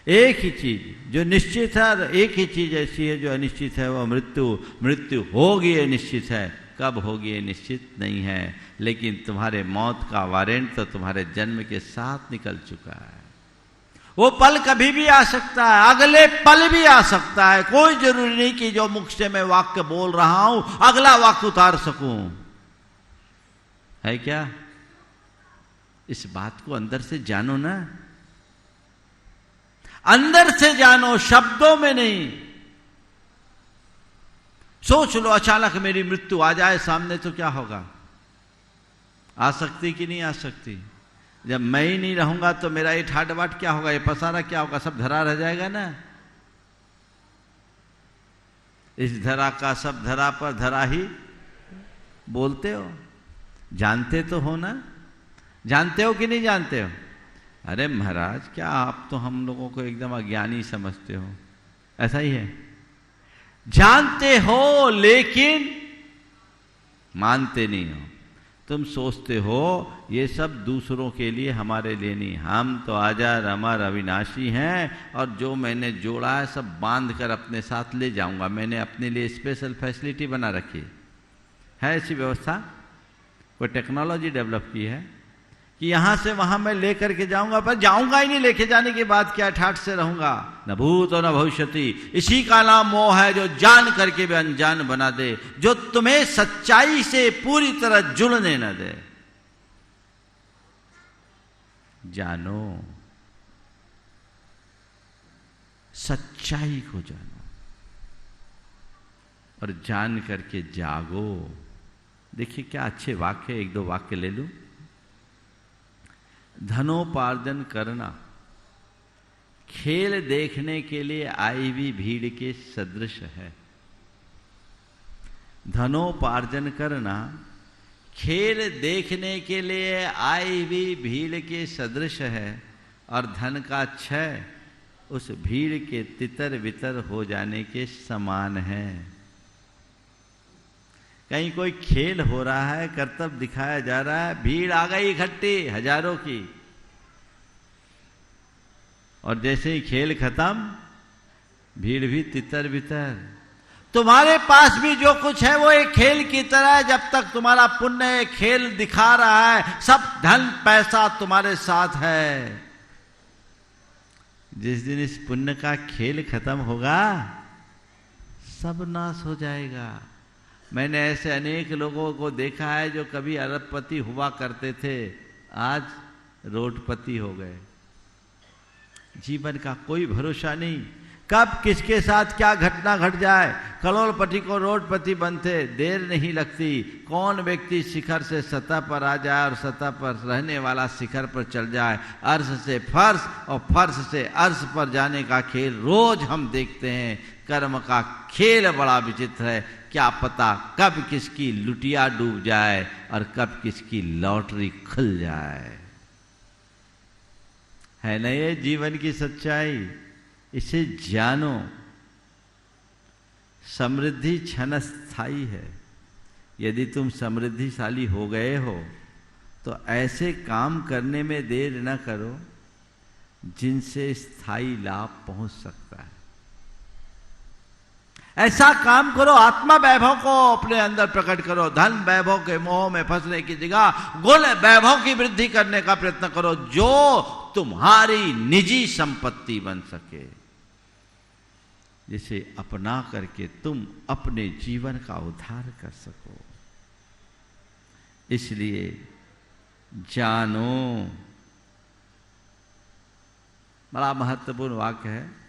एक ही चीज जो निश्चित है, और एक ही चीज ऐसी है जो अनिश्चित है, वह मृत्यु। मृत्यु होगी ये निश्चित है, कब होगी ये निश्चित नहीं है, लेकिन तुम्हारे मौत का वारंट तो तुम्हारे जन्म के साथ निकल चुका है। वो पल कभी भी आ सकता है, अगले पल भी आ सकता है। कोई जरूरी नहीं कि जो मुख से मैं वाक्य बोल रहा हूं अगला वाक्य उतार सकूं, है क्या? इस बात को अंदर से जानो ना, अंदर से जानो, शब्दों में नहीं। सोच लो, अचानक मेरी मृत्यु आ जाए सामने तो क्या होगा? आ सकती कि नहीं आ सकती? जब मैं ही नहीं रहूंगा तो मेरा ये ठाट बाट क्या होगा, ये पसारा क्या होगा? सब धरा रह जाएगा ना। इस धरा का सब धरा पर धरा ही बोलते हो। जानते तो हो ना? जानते हो कि नहीं जानते हो? अरे महाराज, क्या आप तो हम लोगों को एकदम अज्ञानी समझते हो? ऐसा ही है। जानते हो लेकिन मानते नहीं हो। तुम सोचते हो ये सब दूसरों के लिए, हमारे लिए नहीं। हम तो अजर अमर अविनाशी हैं, और जो मैंने जोड़ा है सब बांध कर अपने साथ ले जाऊंगा। मैंने अपने लिए स्पेशल फैसिलिटी बना रखी है ऐसी व्यवस्था, कोई टेक्नोलॉजी डेवलप की है कि यहां से वहां मैं लेकर के जाऊंगा, पर जाऊंगा ही नहीं। लेके जाने के बाद क्या, ठाठ से रहूंगा। न भूत और न भविष्यति। इसी का नाम मोह है, जो जान करके भी अनजान बना दे, जो तुम्हें सच्चाई से पूरी तरह जुड़ने न दे। जानो, सच्चाई को जानो, और जान करके जागो। देखिए क्या अच्छे वाक्य, एक दो वाक्य ले लूं। धनोपार्जन करना खेल देखने के लिए आई हुई भीड़ के सदृश है। धनोपार्जन करना खेल देखने के लिए आई हुई भीड़ के सदृश है, और धन का क्षय उस भीड़ के तितर बितर हो जाने के समान है। कहीं कोई खेल हो रहा है, करतब दिखाया जा रहा है, भीड़ आ गई इकट्ठी हजारों की, और जैसे ही खेल खत्म भीड़ भी तितर बितर। तुम्हारे पास भी जो कुछ है वो एक खेल की तरह है। जब तक तुम्हारा पुण्य एक खेल दिखा रहा है, सब धन पैसा तुम्हारे साथ है। जिस दिन इस पुण्य का खेल खत्म होगा, सब नाश हो जाएगा। मैंने ऐसे अनेक लोगों को देखा है जो कभी अरबपति हुआ करते थे, आज रोडपति हो गए। जीवन का कोई भरोसा नहीं, कब किसके साथ क्या घटना घट जाए। करोड़पति को रोडपति बनते देर नहीं लगती। कौन व्यक्ति शिखर से सतह पर आ जाए और सतह पर रहने वाला शिखर पर चल जाए। अर्श से फर्श और फर्श से अर्श पर जाने का खेल रोज हम देखते हैं। कर्म का खेल बड़ा विचित्र है, क्या पता कब किसकी लुटिया डूब जाए और कब किसकी लॉटरी खुल जाए। है ना ये जीवन की सच्चाई? इसे जानो। समृद्धि क्षणस्थायी है। यदि तुम समृद्धिशाली हो गए हो तो ऐसे काम करने में देर न करो जिनसे स्थायी लाभ पहुंच सकता है। ऐसा काम करो, आत्मा वैभव को अपने अंदर प्रकट करो। धन वैभव के मोह में फंसने की जगह गुण वैभव की वृद्धि करने का प्रयत्न करो, जो तुम्हारी निजी संपत्ति बन सके, जिसे अपना करके तुम अपने जीवन का उद्धार कर सको। इसलिए जानो। बड़ा महत्वपूर्ण वाक्य है।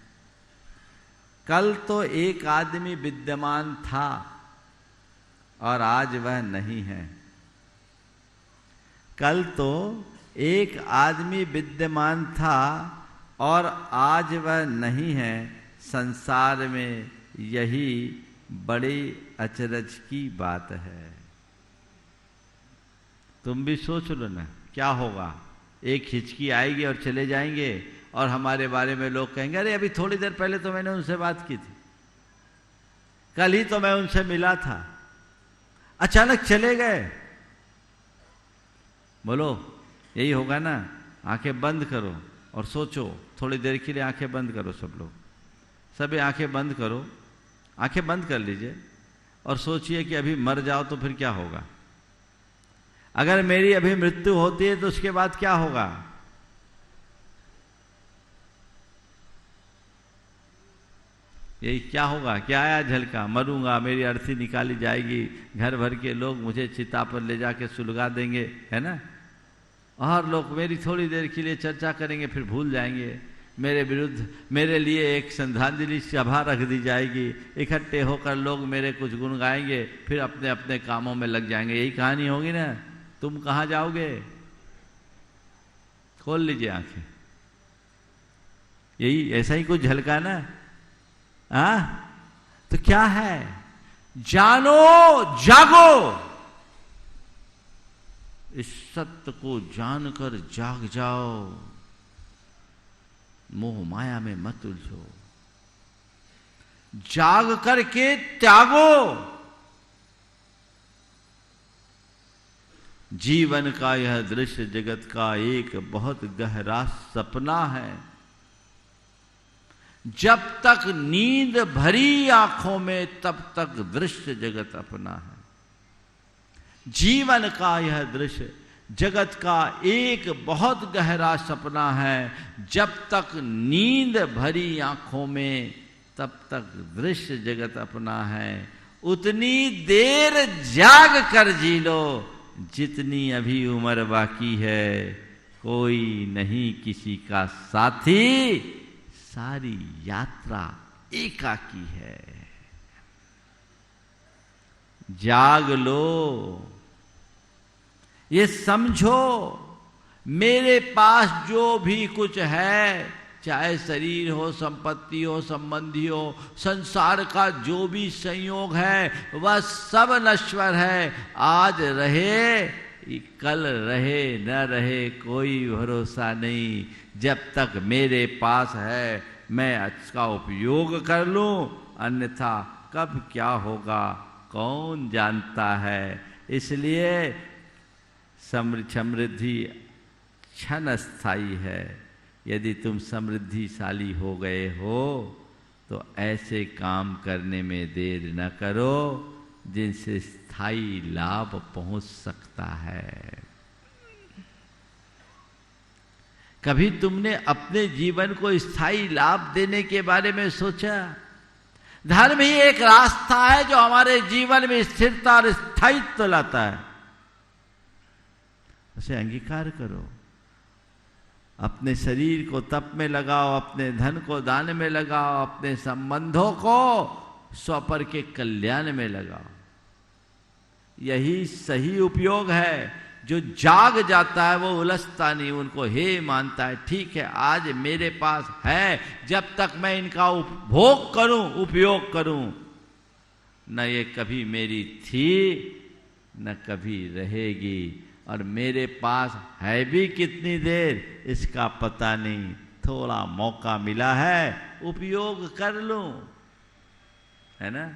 कल तो एक आदमी विद्यमान था और आज वह नहीं है। कल तो एक आदमी विद्यमान था और आज वह नहीं है। संसार में यही बड़ी अचरज की बात है। तुम भी सोच लो ना, क्या होगा। एक हिचकी आएगी और चले जाएंगे और हमारे बारे में लोग कहेंगे, अरे अभी थोड़ी देर पहले तो मैंने उनसे बात की थी, कल ही तो मैं उनसे मिला था, अचानक चले गए। बोलो यही होगा ना। आंखें बंद करो और सोचो, थोड़ी देर के लिए आंखें बंद करो। सब लोग सभी आंखें बंद करो, आंखें बंद कर लीजिए और सोचिए कि अभी मर जाओ तो फिर क्या होगा। अगर मेरी अभी मृत्यु होती है तो उसके बाद क्या होगा। यही क्या होगा, क्या आया झलका, मरूंगा, मेरी अर्थी निकाली जाएगी, घर भर के लोग मुझे चिता पर ले जाके सुलगा देंगे, है ना। और लोग मेरी थोड़ी देर के लिए चर्चा करेंगे, फिर भूल जाएंगे। मेरे विरुद्ध मेरे लिए एक श्रद्धांजलि सभा रख दी जाएगी, इकट्ठे होकर लोग मेरे कुछ गुण गाएंगे, फिर अपने अपने कामों में लग जाएंगे। यही कहानी होगी ना। तुम कहाँ जाओगे? खोल लीजिए आंखें। यही ऐसा ही कुछ झलका ना। तो क्या है? जानो, जागो। इस सत्य को जानकर जाग जाओ। मोह माया में मत उलझो, जाग करके त्यागो। जीवन का यह दृश्य जगत का एक बहुत गहरा सपना है। जब तक नींद भरी आंखों में तब तक दृश्य जगत अपना है। जीवन का यह दृश्य जगत का एक बहुत गहरा सपना है। जब तक नींद भरी आंखों में तब तक दृश्य जगत अपना है। उतनी देर जाग कर जी लो जितनी अभी उम्र बाकी है। कोई नहीं किसी का साथी, सारी यात्रा एकाकी है। जाग लो। ये समझो, मेरे पास जो भी कुछ है, चाहे शरीर हो, संपत्ति हो, संबंधी हो, संसार का जो भी संयोग है, वह सब नश्वर है। आज रहे, कल रहे न रहे, कोई भरोसा नहीं। जब तक मेरे पास है मैं इसका उपयोग कर लूं, अन्यथा कब क्या होगा कौन जानता है। इसलिए समृद्धि क्षणस्थायी है। यदि तुम समृद्धिशाली हो गए हो तो ऐसे काम करने में देर न करो जिनसे स्थायी लाभ पहुंच सकता है। कभी तुमने अपने जीवन को स्थायी लाभ देने के बारे में सोचा? धर्म ही एक रास्ता है जो हमारे जीवन में स्थिरता और स्थायित्व लाता है। उसे अंगीकार करो। अपने शरीर को तप में लगाओ, अपने धन को दान में लगाओ, अपने संबंधों को स्वपर के कल्याण में लगाओ। यही सही उपयोग है। जो जाग जाता है वो उलझता नहीं, उनको हे मानता है, ठीक है आज मेरे पास है, जब तक मैं इनका उपभोग करूं, उपयोग करूं, न ये कभी मेरी थी न कभी रहेगी, और मेरे पास है भी कितनी देर इसका पता नहीं। थोड़ा मौका मिला है, उपयोग कर लूं, है ना।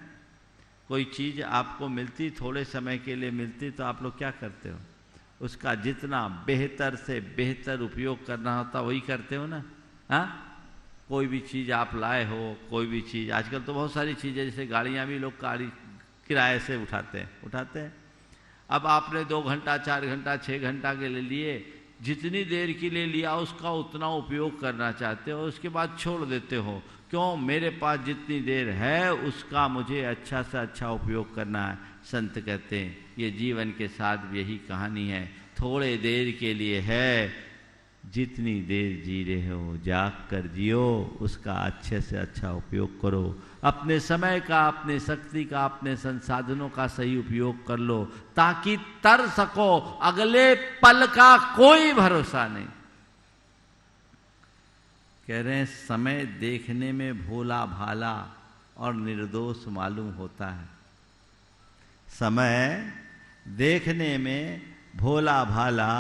कोई चीज आपको मिलती, थोड़े समय के लिए मिलती, तो आप लोग क्या करते हो? उसका जितना बेहतर से बेहतर उपयोग करना होता वही करते हो ना। हाँ, कोई भी चीज़ आप लाए हो, कोई भी चीज़, आजकल तो बहुत सारी चीज़ें, जैसे गाड़ियाँ भी लोग किराए से उठाते हैं। अब आपने 2 घंटा 4 घंटा 6 घंटा के लिए जितनी देर के लिए लिया उसका उतना उपयोग करना चाहते हो, उसके बाद छोड़ देते हो। क्यों? मेरे पास जितनी देर है उसका मुझे अच्छा से अच्छा उपयोग करना है। संत कहते हैं ये जीवन के साथ भी यही कहानी है। थोड़े देर के लिए है, जितनी देर जी रहे हो जाग कर जियो, उसका अच्छे से अच्छा उपयोग करो। अपने समय का, अपने शक्ति का, अपने संसाधनों का सही उपयोग कर लो, ताकि तर सको। अगले पल का कोई भरोसा नहीं। कह रहे हैं समय देखने में भोला भाला और निर्दोष मालूम होता है। समय देखने में भोला भाला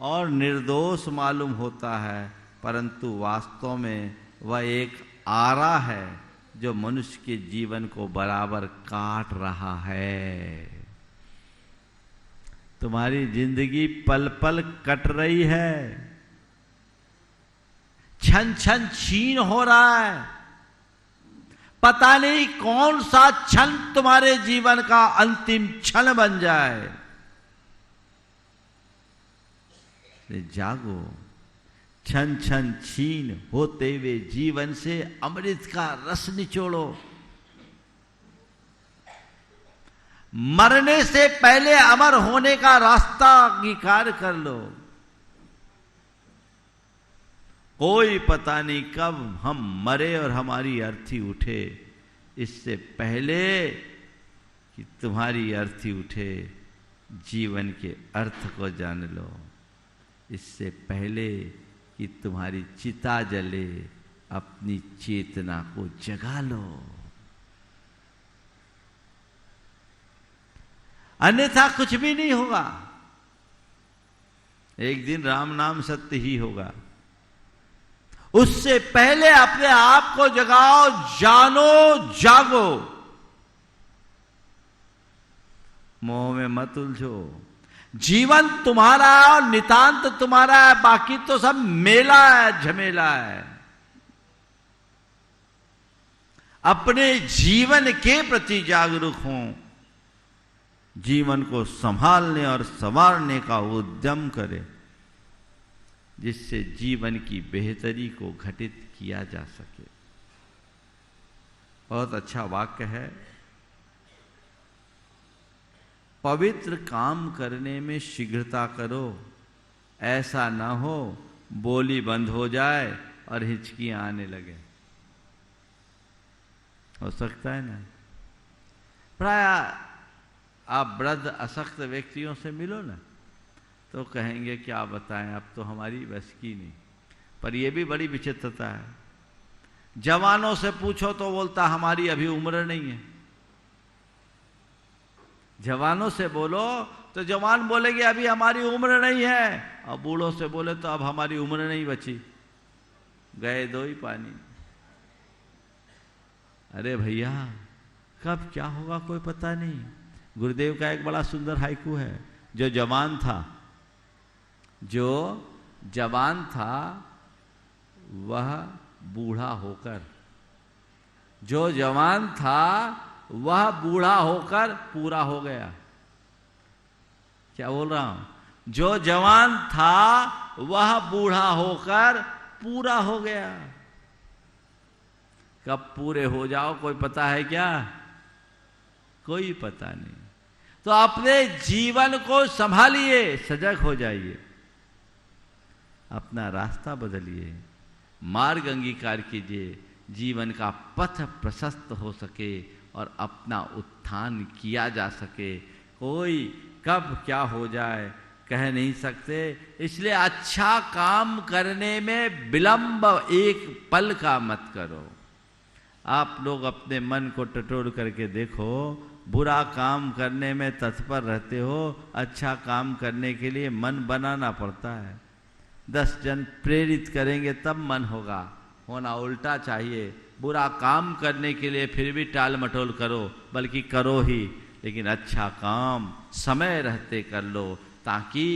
और निर्दोष मालूम होता है, परंतु वास्तव में वह एक आरा है जो मनुष्य के जीवन को बराबर काट रहा है। तुम्हारी जिंदगी पल पल कट रही है, क्षण क्षण छीन हो रहा है। पता नहीं कौन सा क्षण तुम्हारे जीवन का अंतिम क्षण बन जाए। जागो, क्षण क्षण छीन होते हुए जीवन से अमृत का रस निचोड़ो। मरने से पहले अमर होने का रास्ता अंगीकार कर लो। कोई पता नहीं कब हम मरे और हमारी अर्थी उठे। इससे पहले कि तुम्हारी अर्थी उठे, जीवन के अर्थ को जान लो। इससे पहले कि तुम्हारी चिता जले, अपनी चेतना को जगा लो, अन्यथा कुछ भी नहीं होगा। एक दिन राम नाम सत्य ही होगा। उससे पहले अपने आप को जगाओ, जानो, जागो। मोह में मत उलझो। जीवन तुम्हारा और नितांत तुम्हारा है, बाकी तो सब मेला है, झमेला है। अपने जीवन के प्रति जागरूक हों, जीवन को संभालने और संवारने का उद्यम करें, जिससे जीवन की बेहतरी को घटित किया जा सके। बहुत अच्छा वाक्य है। पवित्र काम करने में शीघ्रता करो, ऐसा ना हो बोली बंद हो जाए और हिचकियां आने लगे। हो सकता है ना। प्राय आप वृद्ध अशक्त व्यक्तियों से मिलो ना, तो कहेंगे क्या बताएं, अब तो हमारी बस की नहीं। पर यह भी बड़ी विचित्रता है। जवानों से पूछो तो बोलता हमारी अभी उम्र नहीं है। जवानों से बोलो तो जवान बोलेंगे अभी हमारी उम्र नहीं है, और बूढ़ों से बोले तो अब हमारी उम्र नहीं बची। गए दो ही पानी। अरे भैया, कब क्या होगा कोई पता नहीं। गुरुदेव का एक बड़ा सुंदर हाइकू है। जो जवान था वह बूढ़ा होकर, जो जवान था वह बूढ़ा होकर पूरा हो गया। क्या बोल रहा हूं? जो जवान था वह बूढ़ा होकर पूरा हो गया। कब पूरे हो जाओ कोई पता है क्या? कोई पता नहीं। तो अपने जीवन को संभालिए, सजग हो जाइए, अपना रास्ता बदलिए, मार्ग अंगीकार कीजिए, जीवन का पथ प्रशस्त हो सके और अपना उत्थान किया जा सके। कोई कब क्या हो जाए कह नहीं सकते, इसलिए अच्छा काम करने में विलंब एक पल का मत करो। आप लोग अपने मन को टटोल करके देखो, बुरा काम करने में तत्पर रहते हो, अच्छा काम करने के लिए मन बनाना पड़ता है। 10 जन प्रेरित करेंगे तब मन होगा, होना उल्टा चाहिए। बुरा काम करने के लिए फिर भी टाल मटोल करो, बल्कि करो ही, लेकिन अच्छा काम समय रहते कर लो, ताकि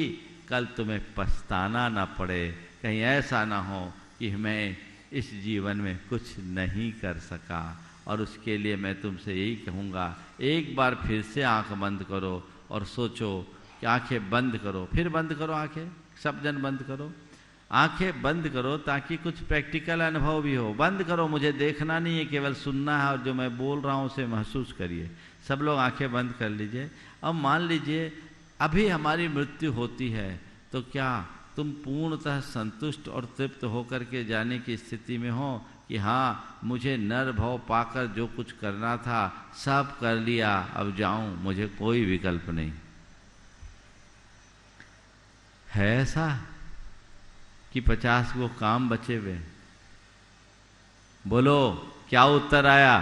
कल तुम्हें पछताना ना पड़े। कहीं ऐसा ना हो कि मैं इस जीवन में कुछ नहीं कर सका। और उसके लिए मैं तुमसे यही कहूँगा, एक बार फिर से आंख बंद करो और सोचो कि आंखें बंद करो, फिर बंद करो आंखें, सब जन बंद करो, आंखें बंद करो, ताकि कुछ प्रैक्टिकल अनुभव भी हो। बंद करो, मुझे देखना नहीं है, केवल सुनना है, और जो मैं बोल रहा हूँ उसे महसूस करिए। सब लोग आंखें बंद कर लीजिए। अब मान लीजिए अभी हमारी मृत्यु होती है, तो क्या तुम पूर्णतः संतुष्ट और तृप्त होकर के जाने की स्थिति में हो कि हाँ, मुझे नर भाव पाकर जो कुछ करना था सब कर लिया, अब जाऊं, मुझे कोई विकल्प नहीं है? ऐसा कि 50 वो काम बचे हुए? बोलो क्या उत्तर आया?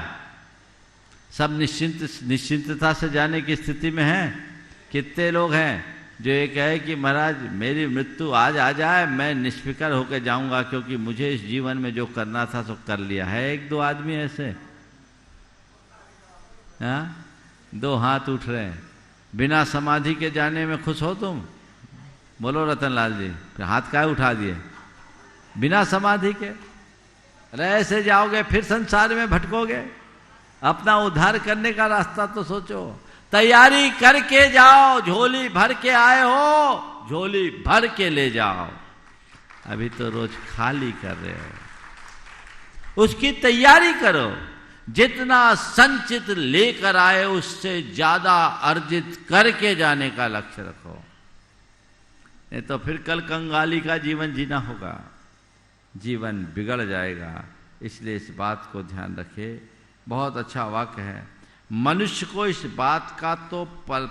सब निश्चिंतता से जाने की स्थिति में हैं? कितने लोग हैं जो ये कहे कि महाराज मेरी मृत्यु आज आ जाए, मैं निष्फिकर होकर जाऊंगा, क्योंकि मुझे इस जीवन में जो करना था सो कर लिया है? 1-2 आदमी ऐसे? हाँ, 2 हाथ उठ रहे हैं। बिना समाधि के जाने में खुश हो तुम? बोलो रतनलाल जी, फिर हाथ काहे उठा दिए? बिना समाधि के? अरे ऐसे जाओगे फिर संसार में भटकोगे। अपना उद्धार करने का रास्ता तो सोचो। तैयारी करके जाओ, झोली भर के आए हो, झोली भर के ले जाओ। अभी तो रोज खाली कर रहे हो, उसकी तैयारी करो। जितना संचित लेकर आए उससे ज्यादा अर्जित करके जाने का लक्ष्य रखो, नहीं तो फिर कल कंगाली का जीवन जीना होगा, जीवन बिगड़ जाएगा। इसलिए इस बात को ध्यान रखें। बहुत अच्छा वाक्य है। मनुष्य को इस बात का तो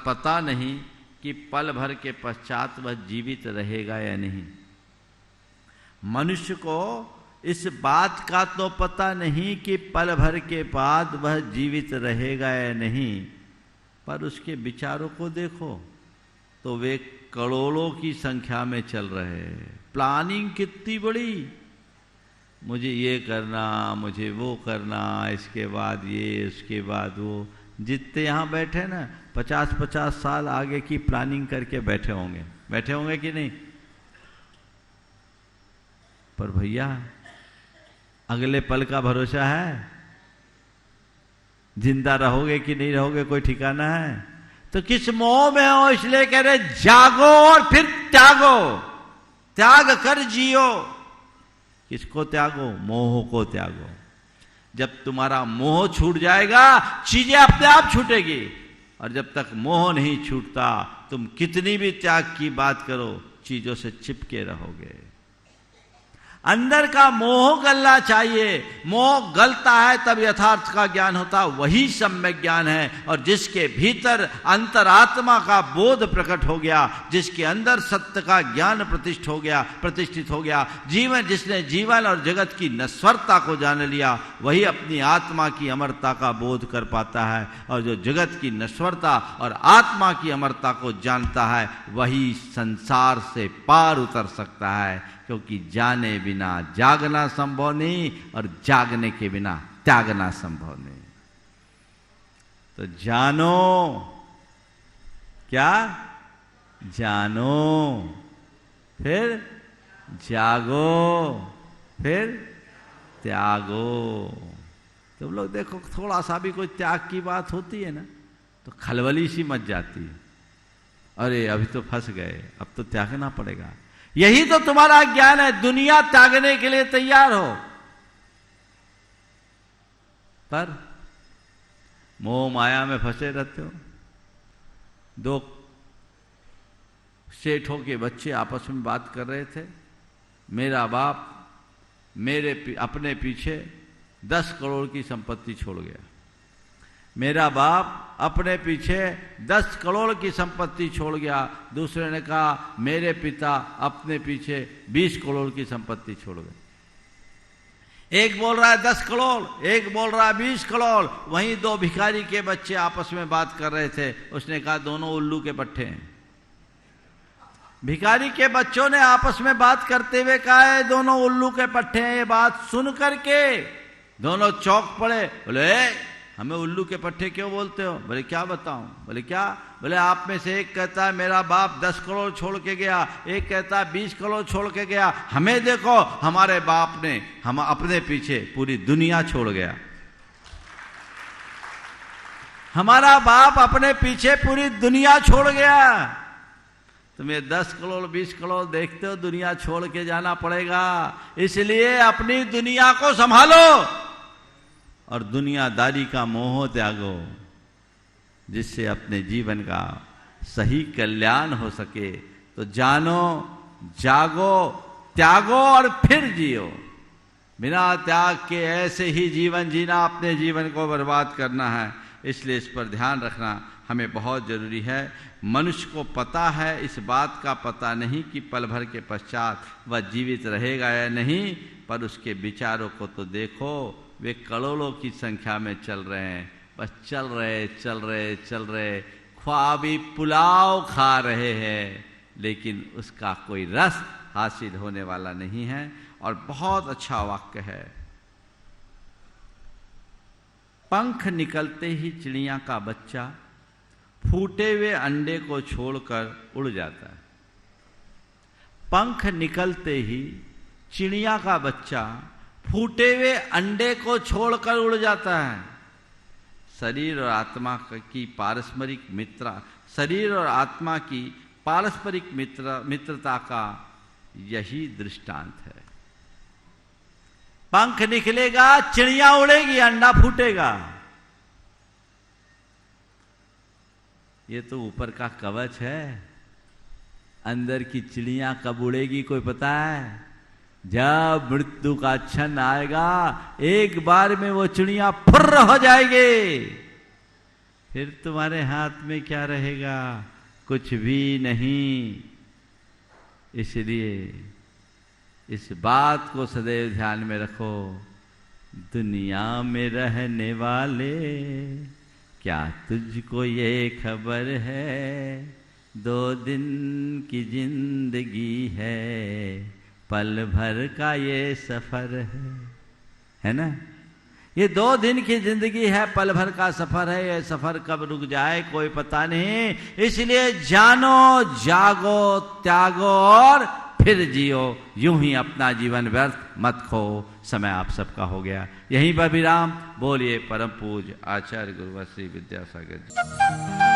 पता नहीं कि पल भर के पश्चात वह जीवित रहेगा या नहीं। मनुष्य को इस बात का तो पता नहीं कि पल भर के बाद वह जीवित रहेगा या नहीं, पर उसके विचारों को देखो तो वे करोड़ों की संख्या में चल रहे हैं। प्लानिंग कितनी बड़ी, मुझे ये करना, मुझे वो करना, इसके बाद ये, उसके बाद वो। जितने यहाँ बैठे ना 50-50 साल आगे की प्लानिंग करके बैठे होंगे कि नहीं? पर भैया अगले पल का भरोसा है? जिंदा रहोगे कि नहीं रहोगे कोई ठिकाना है? तो किस मोह में हो, इसलिए कह रहे जागो और फिर त्यागो, त्याग कर जियो। किसको त्यागो? मोह को त्यागो। जब तुम्हारा मोह छूट जाएगा चीजें अपने आप छूटेगी, और जब तक मोह नहीं छूटता तुम कितनी भी त्याग की बात करो चीजों से चिपके रहोगे। अंदर का मोह गलना चाहिए। मोह गलता है तब यथार्थ का ज्ञान होता, वही सम्यक ज्ञान है। और जिसके भीतर अंतरात्मा का बोध प्रकट हो गया, जिसके अंदर सत्य का ज्ञान प्रतिष्ठित हो गया, जिसने जीवन और जगत की नश्वरता को जान लिया, वही अपनी आत्मा की अमरता का बोध कर पाता है। और जो जगत की नश्वरता और आत्मा की अमरता को जानता है, वही संसार से पार उतर सकता है। क्योंकि जाने बिना जागना संभव नहीं, और जागने के बिना त्यागना संभव नहीं। तो जानो, क्या जानो, फिर जागो, फिर त्यागो। तुम लोग देखो, थोड़ा सा भी कोई त्याग की बात होती है ना तो खलबली सी मच जाती है। अरे अभी तो फंस गए, अब तो त्यागना पड़ेगा। यही तो तुम्हारा ज्ञान है। दुनिया त्यागने के लिए तैयार हो, पर मोह माया में फंसे रहते हो। दो सेठों के बच्चे आपस में बात कर रहे थे। मेरा बाप अपने पीछे 10 करोड़ की संपत्ति छोड़ गया। मेरा बाप अपने पीछे 10 करोड़ की संपत्ति छोड़ गया। दूसरे ने कहा मेरे पिता अपने पीछे 20 करोड़ की संपत्ति छोड़ गए। एक बोल रहा है 10 करोड़, एक बोल रहा है 20 करोड़। वहीं दो भिखारी के बच्चे आपस में बात कर रहे थे। उसने कहा दोनों उल्लू के पट्टे हैं। भिखारी के बच्चों ने आपस में बात करते हुए कहा है दोनों उल्लू के पट्टे हैं। ये बात सुन करके दोनों चौंक पड़े। बोले हमें उल्लू के पट्टे क्यों बोलते हो? बोले क्या बताऊं? बोले क्या? बोले आप में से एक कहता है मेरा बाप 10 करोड़ छोड़ के गया, एक कहता है 20 करोड़ छोड़ के गया। हमें देखो हमारे बाप ने हम अपने पीछे पूरी दुनिया छोड़ गया। हमारा बाप अपने पीछे पूरी दुनिया छोड़ गया। तुम्हें 10 करोड़ 20 करोड़ देखते हो, दुनिया छोड़ के जाना पड़ेगा। इसलिए अपनी दुनिया को संभालो और दुनियादारी का मोह त्यागो, जिससे अपने जीवन का सही कल्याण हो सके। तो जानो, जागो, त्यागो और फिर जियो। बिना त्याग के ऐसे ही जीवन जीना अपने जीवन को बर्बाद करना है। इसलिए इस पर ध्यान रखना हमें बहुत जरूरी है। मनुष्य को पता है, इस बात का पता नहीं कि पल भर के पश्चात वह जीवित रहेगा या नहीं, पर उसके विचारों को तो देखो। वे करोड़ों की संख्या में चल रहे हैं, बस चल रहे, ख्वाबी पुलाव खा रहे हैं, लेकिन उसका कोई रस हासिल होने वाला नहीं है। और बहुत अच्छा वाक्य है, पंख निकलते ही चिड़िया का बच्चा फूटे हुए अंडे को छोड़कर उड़ जाता है। पंख निकलते ही चिड़िया का बच्चा फूटे हुए अंडे को छोड़कर उड़ जाता है। शरीर और आत्मा की पारस्परिक मित्रता का यही दृष्टांत है। पंख निकलेगा, चिड़िया उड़ेगी, अंडा फूटेगा। ये तो ऊपर का कवच है, अंदर की चिड़िया कब उड़ेगी कोई पता है? जब मृत्यु का क्षण आएगा, एक बार में वो चिड़िया फुर्र हो जाएगी। फिर तुम्हारे हाथ में क्या रहेगा? कुछ भी नहीं। इसलिए इस बात को सदैव ध्यान में रखो, दुनिया में रहने वाले क्या तुझको ये खबर है, 2 दिन की जिंदगी है, पल भर का ये सफर है ना? ये 2 दिन की जिंदगी है, पल भर का सफर है। ये सफर कब रुक जाए कोई पता नहीं। इसलिए जानो, जागो, त्यागो और फिर जियो। यूं ही अपना जीवन व्यर्थ मत खो। समय आप सबका हो गया। यहीं पर विराम। बोलिए परम पूज्य आचार्य गुरुवर श्री विद्यासागर जी।